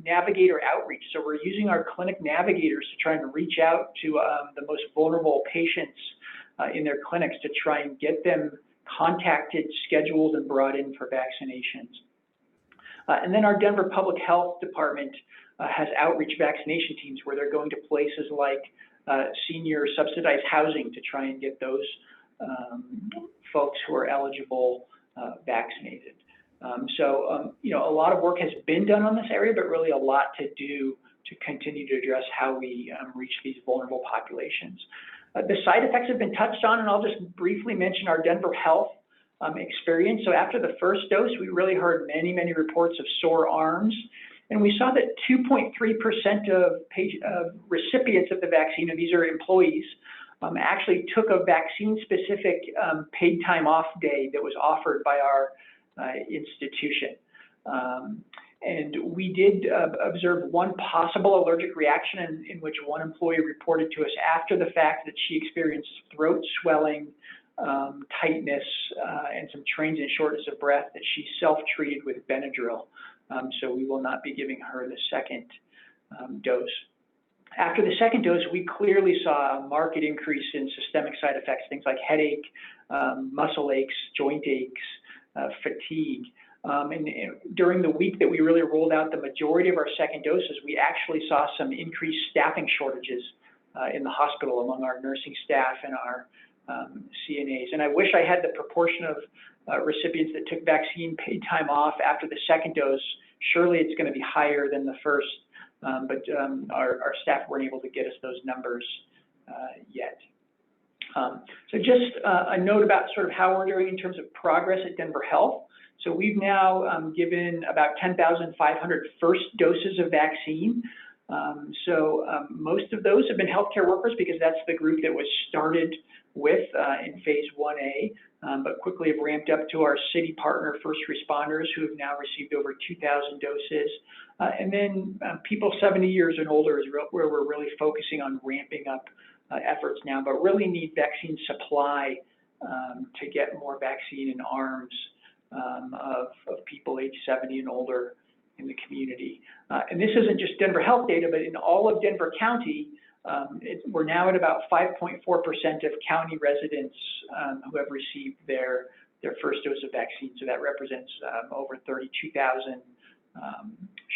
navigator outreach. So we're using our clinic navigators to try and reach out to the most vulnerable patients in their clinics to try and get them contacted, scheduled, and brought in for vaccinations. And then our Denver Public Health Department has outreach vaccination teams where they're going to places like senior subsidized housing to try and get those folks who are eligible vaccinated. You know, a lot of work has been done on this area, but really a lot to do to continue to address how we reach these vulnerable populations. The side effects have been touched on, and I'll just briefly mention our Denver Health experience. So after the first dose, we really heard many reports of sore arms, and we saw that 2.3% of recipients of the vaccine, and these are employees, actually took a vaccine-specific paid time off day that was offered by our institution. And we did observe one possible allergic reaction in which one employee reported to us after the fact that she experienced throat swelling, tightness, and some transient shortness of breath that she self-treated with Benadryl. So we will not be giving her the second dose. After the second dose, we clearly saw a marked increase in systemic side effects, things like headache, muscle aches, joint aches, fatigue. And during the week that we really rolled out the majority of our second doses, we actually saw some increased staffing shortages in the hospital among our nursing staff and our CNAs. And I wish I had the proportion of recipients that took vaccine paid time off after the second dose. Surely it's going to be higher than the first, but our staff weren't able to get us those numbers yet. So just a note about sort of how we're doing in terms of progress at Denver Health. So we've now given about 10,500 first doses of vaccine. Most of those have been healthcare workers because that's the group that was started with in phase 1A, but quickly have ramped up to our city partner first responders who have now received over 2,000 doses. And then people 70 years and older is where we're really focusing on ramping up efforts now, but really need vaccine supply to get more vaccine in arms of people age 70 and older in the community. And this isn't just Denver Health data, but in all of Denver County, we're now at about 5.4% of county residents who have received their first dose of vaccine. So that represents over 32,000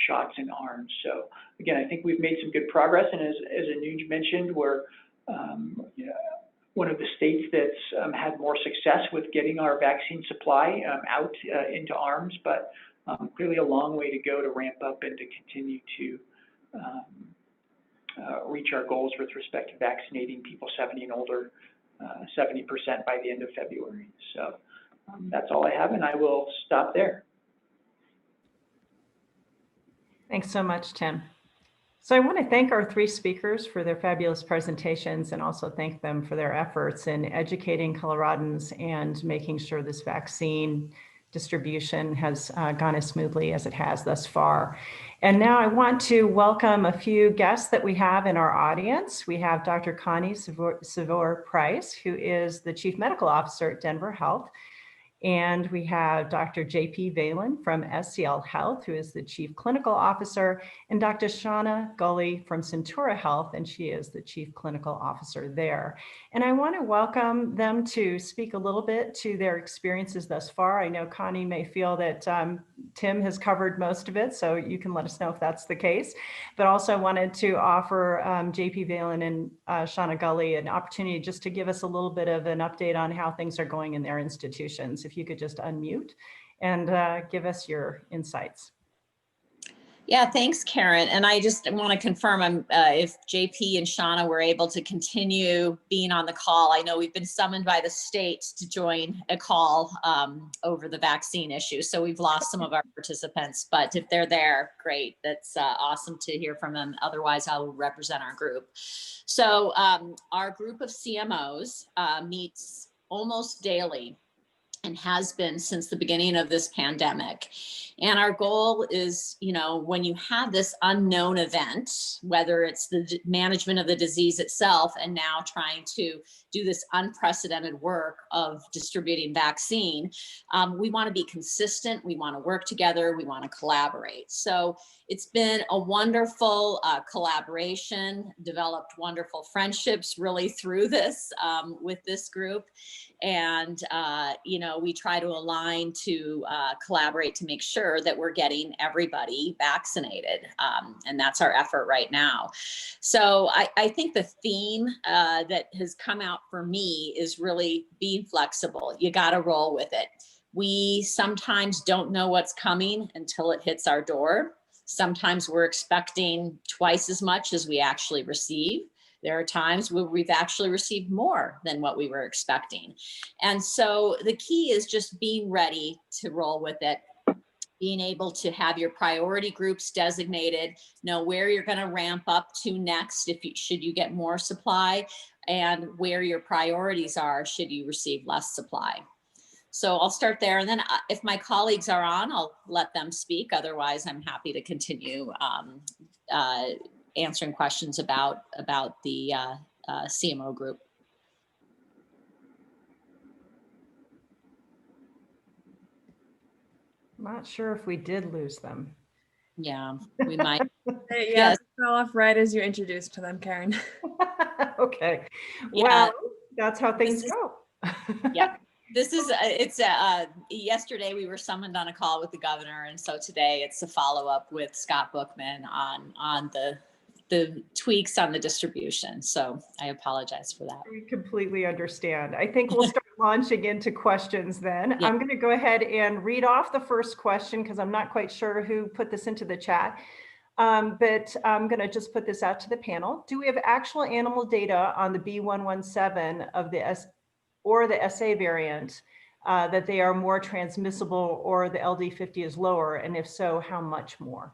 shots in arms. So again, I think we've made some good progress. And as Anuj mentioned, we're one of the states that's had more success with getting our vaccine supply out into arms, but clearly a long way to go to ramp up and to continue to reach our goals with respect to vaccinating people 70 and older, 70% by the end of February. So That's all I have, and I will stop there. Thanks so much, Tim. So I want to thank our three speakers for their fabulous presentations and also thank them for their efforts in educating Coloradans and making sure this vaccine distribution has gone as smoothly as it has thus far. And now I want to welcome a few guests that we have in our audience. We have Dr. Connie Savor-Price, who is the Chief Medical Officer at Denver Health. And we have Dr. JP Valen from SCL Health, who is the Chief Clinical Officer, and Dr. Shauna Gully from Centura Health, and she is the Chief Clinical Officer there. And I want to welcome them to speak a little bit to their experiences thus far. I know Connie may feel that Tim has covered most of it, so you can let us know if that's the case. But also wanted to offer JP Valen and Shauna Gully an opportunity just to give us a little bit of an update on how things are going in their institutions. If you could just unmute and give us your insights. Yeah, thanks, Karen. And I just want to confirm if JP and Shauna were able to continue being on the call. I know we've been summoned by the state to join a call over the vaccine issue. So we've lost some of our participants, but if they're there, great. That's awesome to hear from them. Otherwise, I will represent our group. So our group of CMOs meets almost daily and has been since the beginning of this pandemic. And our goal is, you know, when you have this unknown event, whether it's the management of the disease itself and now trying to do this unprecedented work of distributing vaccine, we want to be consistent, we want to work together, we want to collaborate. So it's been a wonderful collaboration, developed wonderful friendships really through this with this group. And, you know, we try to align to collaborate to make sure that we're getting everybody vaccinated. And that's our effort right now. So I think the theme that has come out for me is really being flexible. You got to roll with it. We sometimes don't know what's coming until it hits our door. Sometimes we're expecting twice as much as we actually receive. There are times where we've actually received more than what we were expecting. And so the key is just being ready to roll with it, being able to have your priority groups designated, know where you're going to ramp up to next should you get more supply, and where your priorities are should you receive less supply. So I'll start there, and then if my colleagues are on, I'll let them speak. Otherwise, I'm happy to continue answering questions about the CMO group. I'm not sure if we did lose them. Yeah, we might. Yeah, Yes. fell off right as you introduced to them, Karen. Okay. Yeah. Well, that's how things go. Yeah. This is, yesterday we were summoned on a call with the governor. And so today it's a follow-up with Scott Bookman on the tweaks on the distribution. So I apologize for that. We completely understand. I think we'll start launching into questions then. Yeah. I'm going to go ahead and read off the first question because I'm not quite sure who put this into the chat. But I'm going to just put this out to the panel. Do we have actual animal data on the B117 of the SA variant that they are more transmissible or the LD50 is lower? And if so, how much more?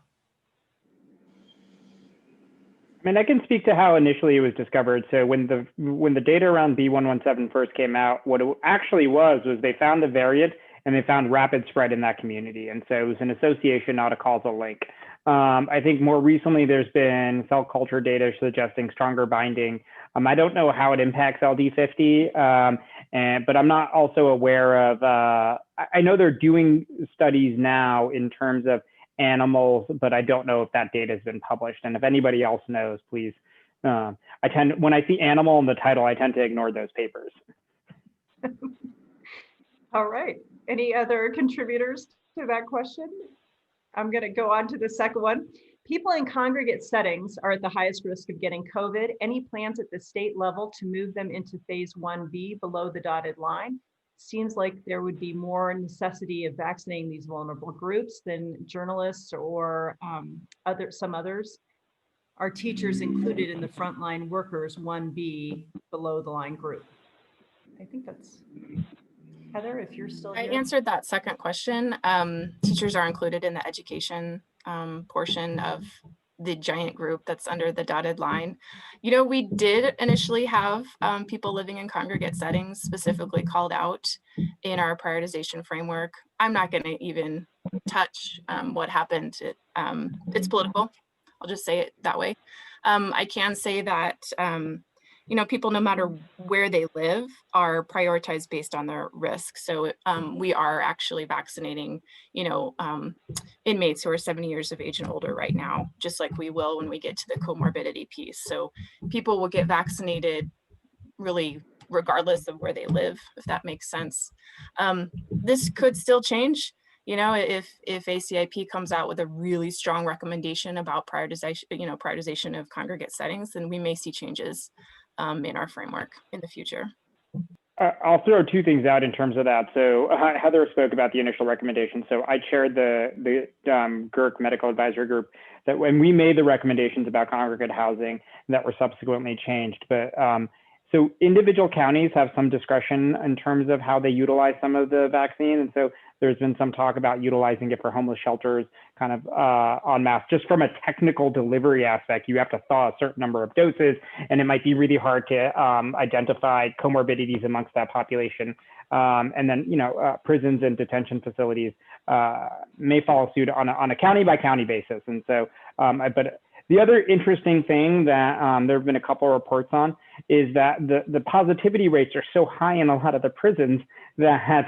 I mean, I can speak to how initially it was discovered. So when the data around B117 first came out, what it actually was they found the variant and they found rapid spread in that community. And so it was an association, not a causal link. I think more recently there's been cell culture data suggesting stronger binding. I don't know how it impacts LD50, but I'm not also aware of, I know they're doing studies now in terms of animals, but I don't know if that data has been published. And if anybody else knows, please. When I see animal in the title, I tend to ignore those papers. All right. Any other contributors to that question? I'm going to go on to the second one. People in congregate settings are at the highest risk of getting COVID. Any plans at the state level to move them into phase 1B below the dotted line? Seems like there would be more necessity of vaccinating these vulnerable groups than journalists or some others. Are teachers included in the frontline workers 1B below the line group? I think that's. Heather, if you're still I here. answered that second question. Teachers are included in the education portion of the giant group that's under the dotted line. You know, we did initially have people living in congregate settings specifically called out in our prioritization framework. I'm not going to even touch what happened. It's political. I'll just say it that way. I can say that you know, people, no matter where they live, are prioritized based on their risk. So we are actually vaccinating, you know, inmates who are 70 years of age and older right now, just like we will when we get to the comorbidity piece. So people will get vaccinated really regardless of where they live, if that makes sense. This could still change. You know, if ACIP comes out with a really strong recommendation about prioritization, you know, prioritization of congregate settings, then we may see changes in our framework in the future. I'll throw two things out in terms of that. So Heather spoke about the initial recommendation. So I chaired the GERC Medical Advisory Group that when we made the recommendations about congregate housing that were subsequently changed. But so individual counties have some discretion in terms of how they utilize some of the vaccine. And so there's been some talk about utilizing it for homeless shelters kind of en masse. Just from a technical delivery aspect, you have to thaw a certain number of doses, and it might be really hard to identify comorbidities amongst that population. And then, you know, prisons and detention facilities may follow suit on a county by county basis. And so, but the other interesting thing that there have been a couple of reports on is that the positivity rates are so high in a lot of the prisons that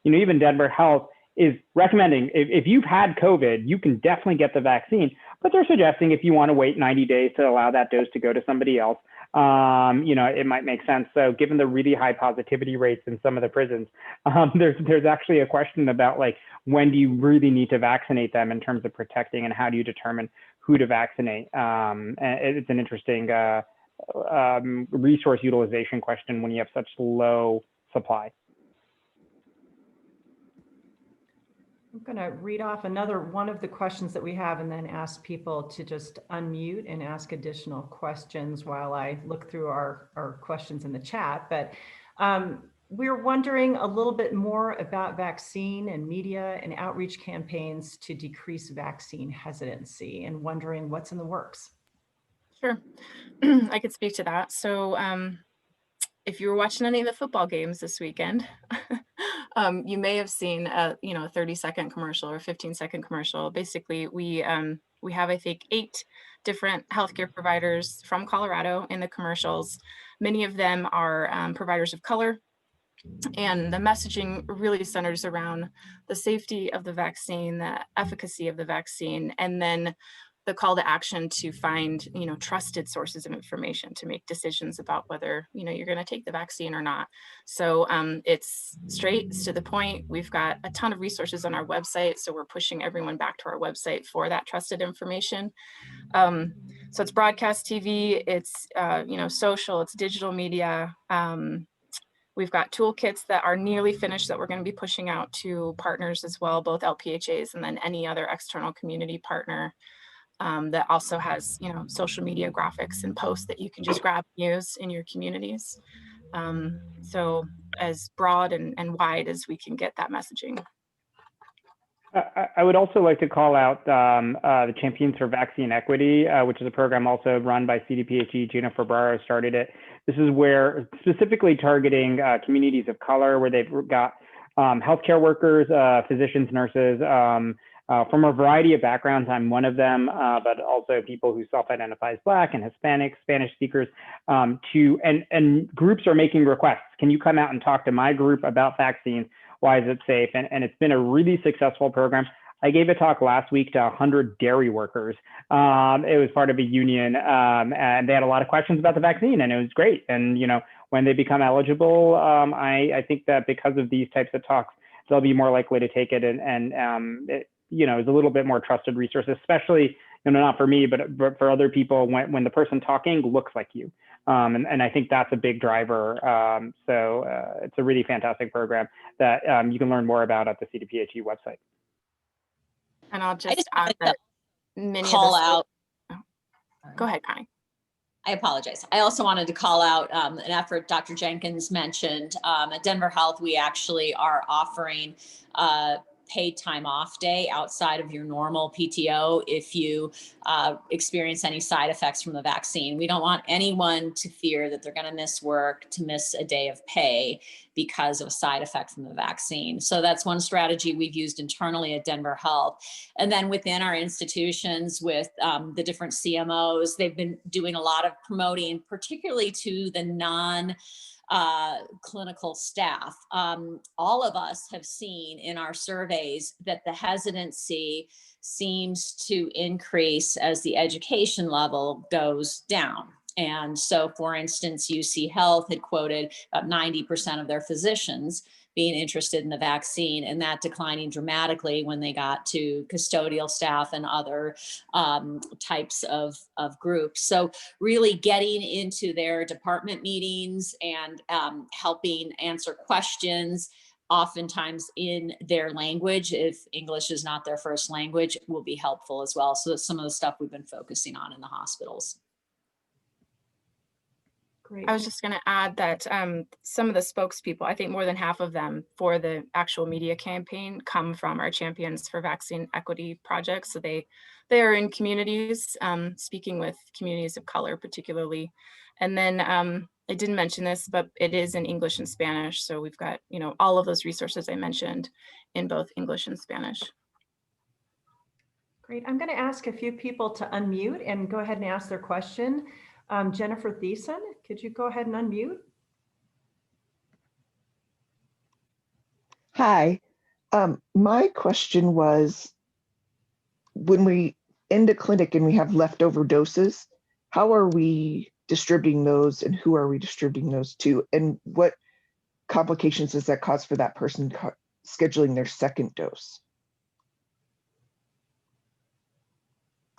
you know, even Denver Health is recommending if you've had COVID, you can definitely get the vaccine, but they're suggesting if you want to wait 90 days to allow that dose to go to somebody else, you know, it might make sense. So given the really high positivity rates in some of the prisons, there's actually a question about like, when do you really need to vaccinate them in terms of protecting, and how do you determine who to vaccinate? And it's an interesting resource utilization question when you have such low supply. I'm going to read off another one of the questions that we have and then ask people to just unmute and ask additional questions while I look through our questions in the chat. But we're wondering a little bit more about vaccine and media and outreach campaigns to decrease vaccine hesitancy, and wondering what's in the works. Sure, I could speak to that. So if you were watching any of the football games this weekend, you may have seen a 30-second commercial or 15-second commercial. Basically, we have, I think, 8 different healthcare providers from Colorado in the commercials. Many of them are providers of color, and the messaging really centers around the safety of the vaccine, the efficacy of the vaccine, and then the call to action to find, trusted sources of information to make decisions about whether, you're going to take the vaccine or not. So it's straight, it's to the point. We've got a ton of resources on our website, so we're pushing everyone back to our website for that trusted information. So it's broadcast TV, it's social, it's digital media. We've got toolkits that are nearly finished that we're going to be pushing out to partners as well, both LPHAs and then any other external community partner. That also has, social media graphics and posts that you can just grab and use in your communities. So as broad and wide as we can get that messaging. I would also like to call out the Champions for Vaccine Equity, which is a program also run by CDPHE. Gina Ferbraro started it. This is where specifically targeting communities of color, where they've got healthcare workers, physicians, nurses, from a variety of backgrounds. I'm one of them, but also people who self-identify as Black and Hispanic, Spanish speakers, and groups are making requests. Can you come out and talk to my group about vaccines? Why is it safe? And it's been a really successful program. I gave a talk last week to 100 dairy workers. It was part of a union, and they had a lot of questions about the vaccine, and it was great. And when they become eligible, I think that because of these types of talks, they'll be more likely to take it, and it, is a little bit more trusted resource, especially, not for me, but for other people when the person talking looks like you. And I think that's a big driver. So it's a really fantastic program that you can learn more about at the CDPHE website. And I'll just add that many call of the out. Go ahead, Connie. I apologize. I also wanted to call out an effort Dr. Jenkins mentioned. At Denver Health, we actually are offering paid time off day outside of your normal PTO if you experience any side effects from the vaccine. We don't want anyone to fear that they're going to miss work, to miss a day of pay because of a side effect from the vaccine. So that's one strategy we've used internally at Denver Health. And then within our institutions with the different CMOs, they've been doing a lot of promoting, particularly to the clinical staff. All of us have seen in our surveys that the hesitancy seems to increase as the education level goes down. And so, for instance, UC Health had quoted about 90% of their physicians being interested in the vaccine, and that declining dramatically when they got to custodial staff and other types of groups. So really getting into their department meetings and helping answer questions, oftentimes in their language, if English is not their first language, will be helpful as well. So that's some of the stuff we've been focusing on in the hospitals. Great. I was just going to add that some of the spokespeople, I think more than half of them for the actual media campaign, come from our Champions for Vaccine Equity project. So they are in communities, speaking with communities of color particularly. And then I didn't mention this, but it is in English and Spanish. So we've got, all of those resources I mentioned in both English and Spanish. Great. I'm going to ask a few people to unmute and go ahead and ask their question. Jennifer Thiessen, could you go ahead and unmute? Hi. My question was, when we end a clinic and we have leftover doses, how are we distributing those and who are we distributing those to? And what complications does that cause for that person scheduling their second dose?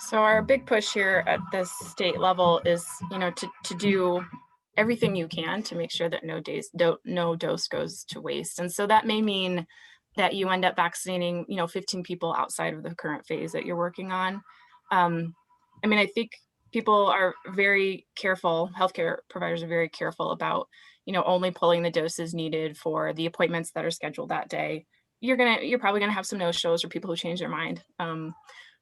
So our big push here at the state level is, to do everything you can to make sure that no dose goes to waste. And so that may mean that you end up vaccinating, 15 people outside of the current phase that you're working on. I think people are very careful, healthcare providers are very careful about, only pulling the doses needed for the appointments that are scheduled that day. You're probably gonna have some no-shows or people who change their mind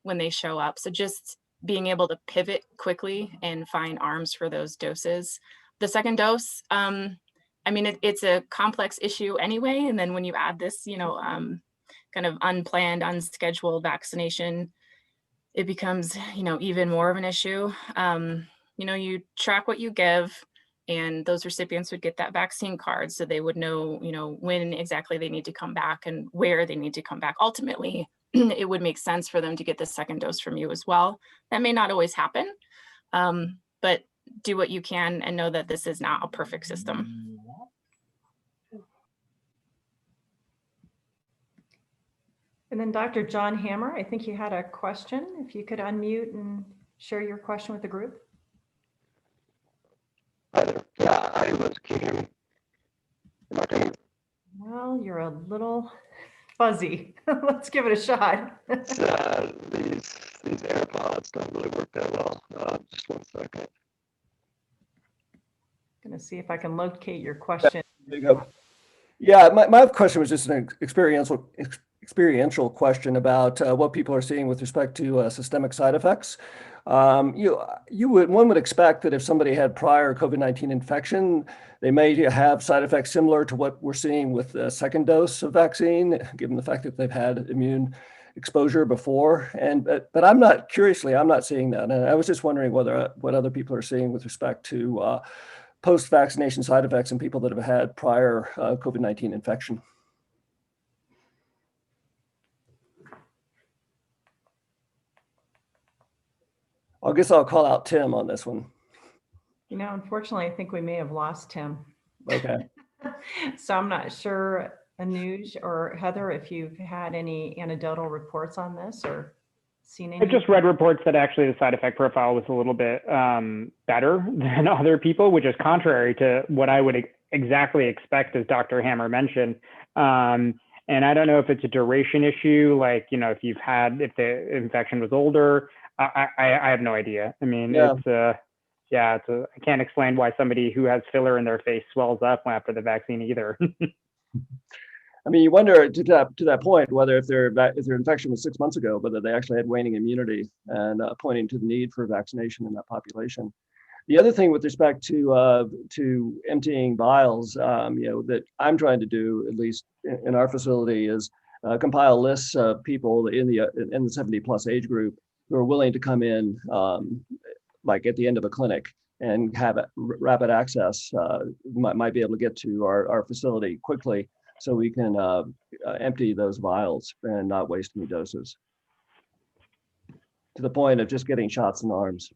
when they show up. So just being able to pivot quickly and find arms for those doses. The second dose, it's a complex issue anyway. And then when you add this, kind of unplanned, unscheduled vaccination, it becomes, even more of an issue. You track what you give, and those recipients would get that vaccine card so they would know, when exactly they need to come back and where they need to come back. Ultimately, it would make sense for them to get the second dose from you as well. That may not always happen, but do what you can and know that this is not a perfect system. And then Dr. John Hammer, I think you had a question. If you could unmute and share your question with the group. Hi there. Yeah, I was keen. Well, you're a little fuzzy. Let's give it a shot. These AirPods don't really work that well. Just 1 second. Going to see if I can locate your question. There you go. Yeah, my question was just an experiential question about what people are seeing with respect to systemic side effects. One would expect that if somebody had prior COVID-19 infection, they may have side effects similar to what we're seeing with the second dose of vaccine, given the fact that they've had immune exposure before. But I'm not seeing that. And I was just wondering what other people are seeing with respect to post-vaccination side effects in people that have had prior COVID-19 infection. I guess I'll call out Tim on this one. Unfortunately, I think we may have lost Tim. Okay. So I'm not sure, Anuj or Heather, if you've had any anecdotal reports on this or seen any. I just read reports that actually the side effect profile was a little bit better than other people, which is contrary to what I would exactly expect, as Dr. Hammer mentioned. And I don't know if it's a duration issue, like, if the infection was older. I have no idea. I mean, Yeah. it's yeah, I can't explain why somebody who has filler in their face swells up after the vaccine either. I mean, you wonder to that point whether if their infection was 6 months ago, whether they actually had waning immunity, and pointing to the need for vaccination in that population. The other thing with respect to emptying vials, that I'm trying to do, at least in our facility, is compile lists of people in the 70+ age group who are willing to come in, like at the end of a clinic, and have rapid access, might be able to get to our facility quickly, so we can empty those vials and not waste any doses, to the point of just getting shots in the arms.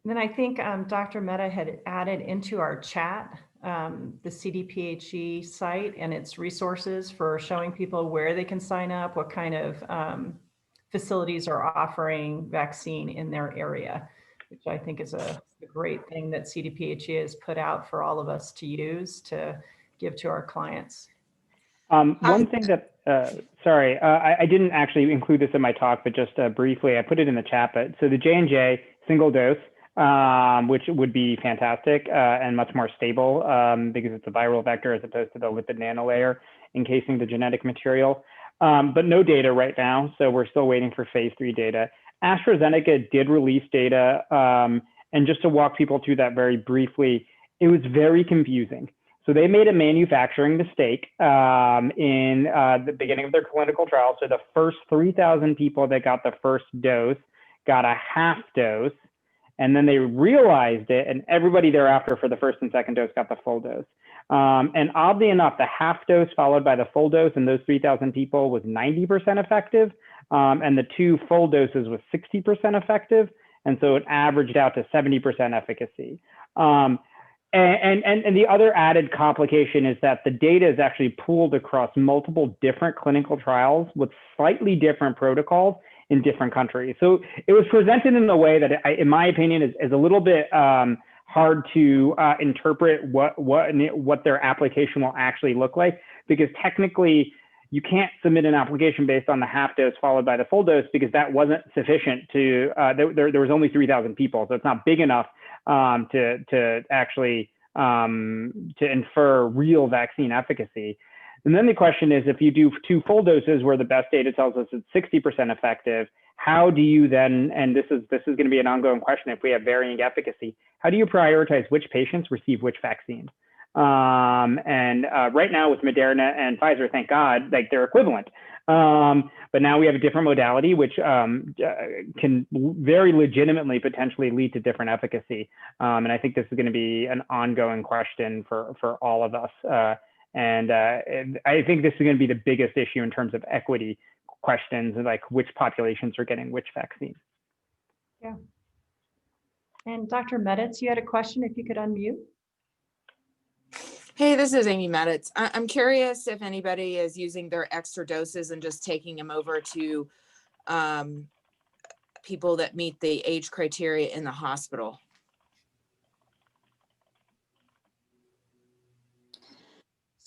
Then I think Dr. Mehta had added into our chat the CDPHE site and its resources for showing people where they can sign up, what kind of facilities are offering vaccine in their area, which I think is a great thing that CDPHE has put out for all of us to use to give to our clients. One thing that, sorry, I didn't actually include this in my talk, but just briefly, I put it in the chat. But so the J&J single dose, which would be fantastic and much more stable because it's a viral vector as opposed to the lipid nanolayer encasing the genetic material. But no data right now, so we're still waiting for phase 3 data. AstraZeneca did release data, and just to walk people through that very briefly, it was very confusing. So they made a manufacturing mistake in the beginning of their clinical trial. So the first 3,000 people that got the first dose got a half dose, and then they realized it, and everybody thereafter for the first and second dose got the full dose. And oddly enough, the half dose followed by the full dose in those 3,000 people was 90% effective, and the 2 full doses was 60% effective. And so it averaged out to 70% efficacy. And the other added complication is that the data is actually pooled across multiple different clinical trials with slightly different protocols in different countries. So it was presented in a way that, in my opinion, is a little bit hard to interpret what their application will actually look like, because technically you can't submit an application based on the half dose followed by the full dose, because that wasn't sufficient to, there was only 3,000 people. So it's not big enough to actually to infer real vaccine efficacy. And then the question is, if you do 2 full doses where the best data tells us it's 60% effective, how do you then, and this is going to be an ongoing question if we have varying efficacy, how do you prioritize which patients receive which vaccine? Right now with Moderna and Pfizer, thank God, like they're equivalent. But now we have a different modality, which can very legitimately potentially lead to different efficacy. And I think this is going to be an ongoing question for all of us. And I think this is going to be the biggest issue in terms of equity questions, like which populations are getting which vaccine. Yeah. And Dr. Meditz, you had a question, if you could unmute. Hey, this is Amy Meditz. I'm curious if anybody is using their extra doses and just taking them over to people that meet the age criteria in the hospital.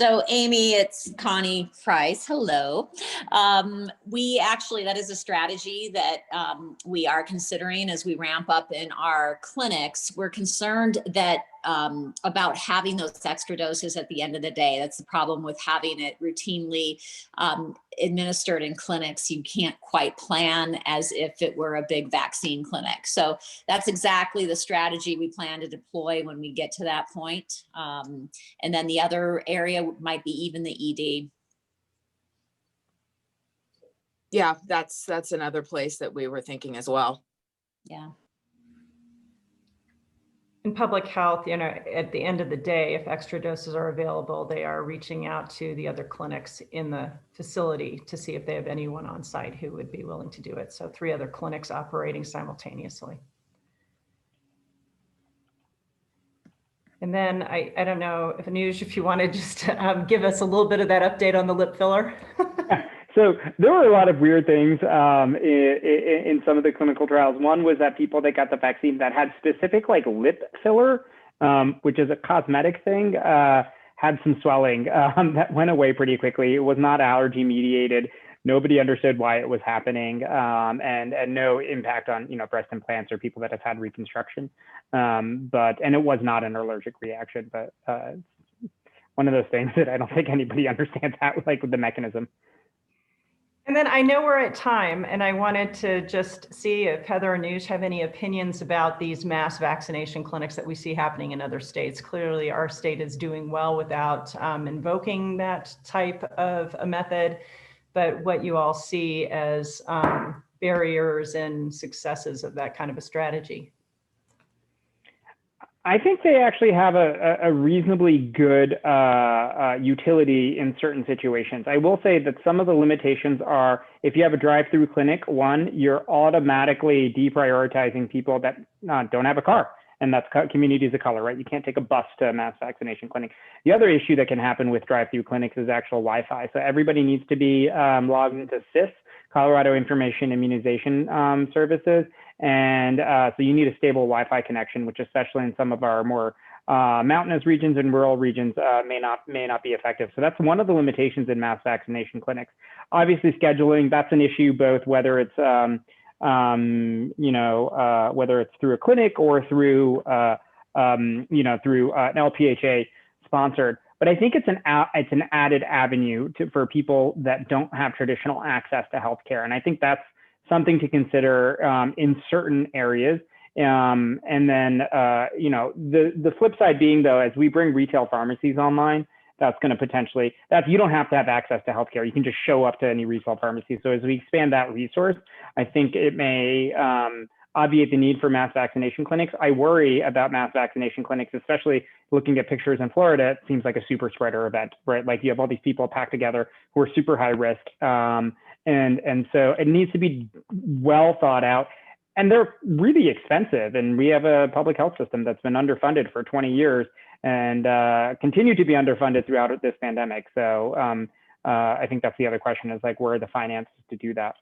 So Amy, it's Connie Price. Hello. We actually, that is a strategy that we are considering as we ramp up in our clinics. We're concerned that about having those extra doses at the end of the day. That's the problem with having it routinely administered in clinics. You can't quite plan as if it were a big vaccine clinic. So that's exactly the strategy we plan to deploy when we get to that point. And then the other area might be even the ED. Yeah, that's another place that we were thinking as well. Yeah. In public health, you know, at the end of the day, if extra doses are available, they are reaching out to the other clinics in the facility to see if they have anyone on site who would be willing to do it. So 3 other clinics operating simultaneously. And then I don't know if Anuj, if you want to just give us a little bit of that update on the lip filler. So there were a lot of weird things in some of the clinical trials. One was that people that got the vaccine that had specific like lip filler, which is a cosmetic thing, had some swelling that went away pretty quickly. It was not allergy mediated. Nobody understood why it was happening, and no impact on, breast implants or people that have had reconstruction. And it was not an allergic reaction, but one of those things that I don't think anybody understands how, like, the mechanism. And then I know we're at time, and I wanted to just see if Heather and Nuj have any opinions about these mass vaccination clinics that we see happening in other states. Clearly, our state is doing well without invoking that type of a method, but what you all see as barriers and successes of that kind of a strategy. I think they actually have a reasonably good utility in certain situations. I will say that some of the limitations are, if you have a drive-through clinic, one, you're automatically deprioritizing people that don't have a car, and that's communities of color, right? You can't take a bus to a mass vaccination clinic. The other issue that can happen with drive-through clinics is actual Wi-Fi. So everybody needs to be logged into CIS, Colorado Information Immunization Services. And so you need a stable Wi-Fi connection, which especially in some of our more mountainous regions and rural regions may not be effective. So that's one of the limitations in mass vaccination clinics. Obviously, scheduling, that's an issue, both whether it's whether it's through a clinic or through through an LPHA sponsored. But I think it's an added avenue for people that don't have traditional access to healthcare, and I think that's something to consider in certain areas. And then, the flip side being, though, as we bring retail pharmacies online, that's going to potentially, you don't have to have access to healthcare. You can just show up to any retail pharmacy. So as we expand that resource, I think it may obviate the need for mass vaccination clinics. I worry about mass vaccination clinics, especially looking at pictures in Florida. It seems like a super spreader event, right? Like, you have all these people packed together who are super high risk. And so it needs to be well thought out, and they're really expensive. And we have a public health system that's been underfunded for 20 years and continue to be underfunded throughout this pandemic. So I think that's the other question, is like, where are the finances to do that?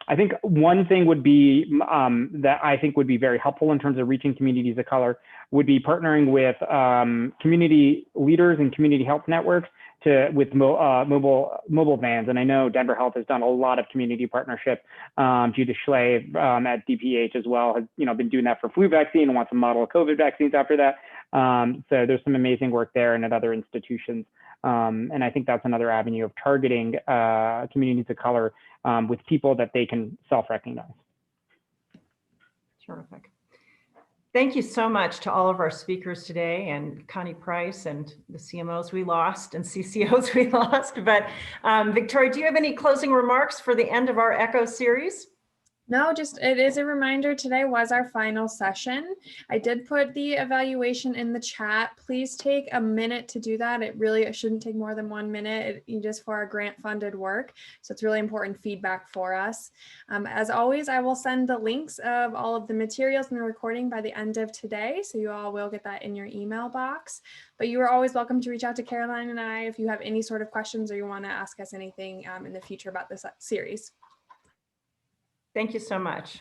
I think one thing would be that I think would be very helpful in terms of reaching communities of color would be partnering with community leaders and community health networks with mobile vans. And I know Denver Health has done a lot of community partnership. Judith Schley at DPH as well has been doing that for flu vaccine and wants to model COVID vaccines after that. So there's some amazing work there and at other institutions. And I think that's another avenue of targeting communities of color with people that they can self-recognize. Terrific. Thank you so much to all of our speakers today, and Connie Price and the CMOs we lost and CCOs we lost. But Victoria, do you have any closing remarks for the end of our ECHO series? No, just it is a reminder, today was our final session. I did put the evaluation in the chat. Please take a minute to do that. It shouldn't take more than 1 minute, just for our grant funded work. So it's really important feedback for us. As always, I will send the links of all of the materials and the recording by the end of today. So you all will get that in your email box. But you are always welcome to reach out to Caroline and I if you have any sort of questions or you want to ask us anything in the future about this series. Thank you so much.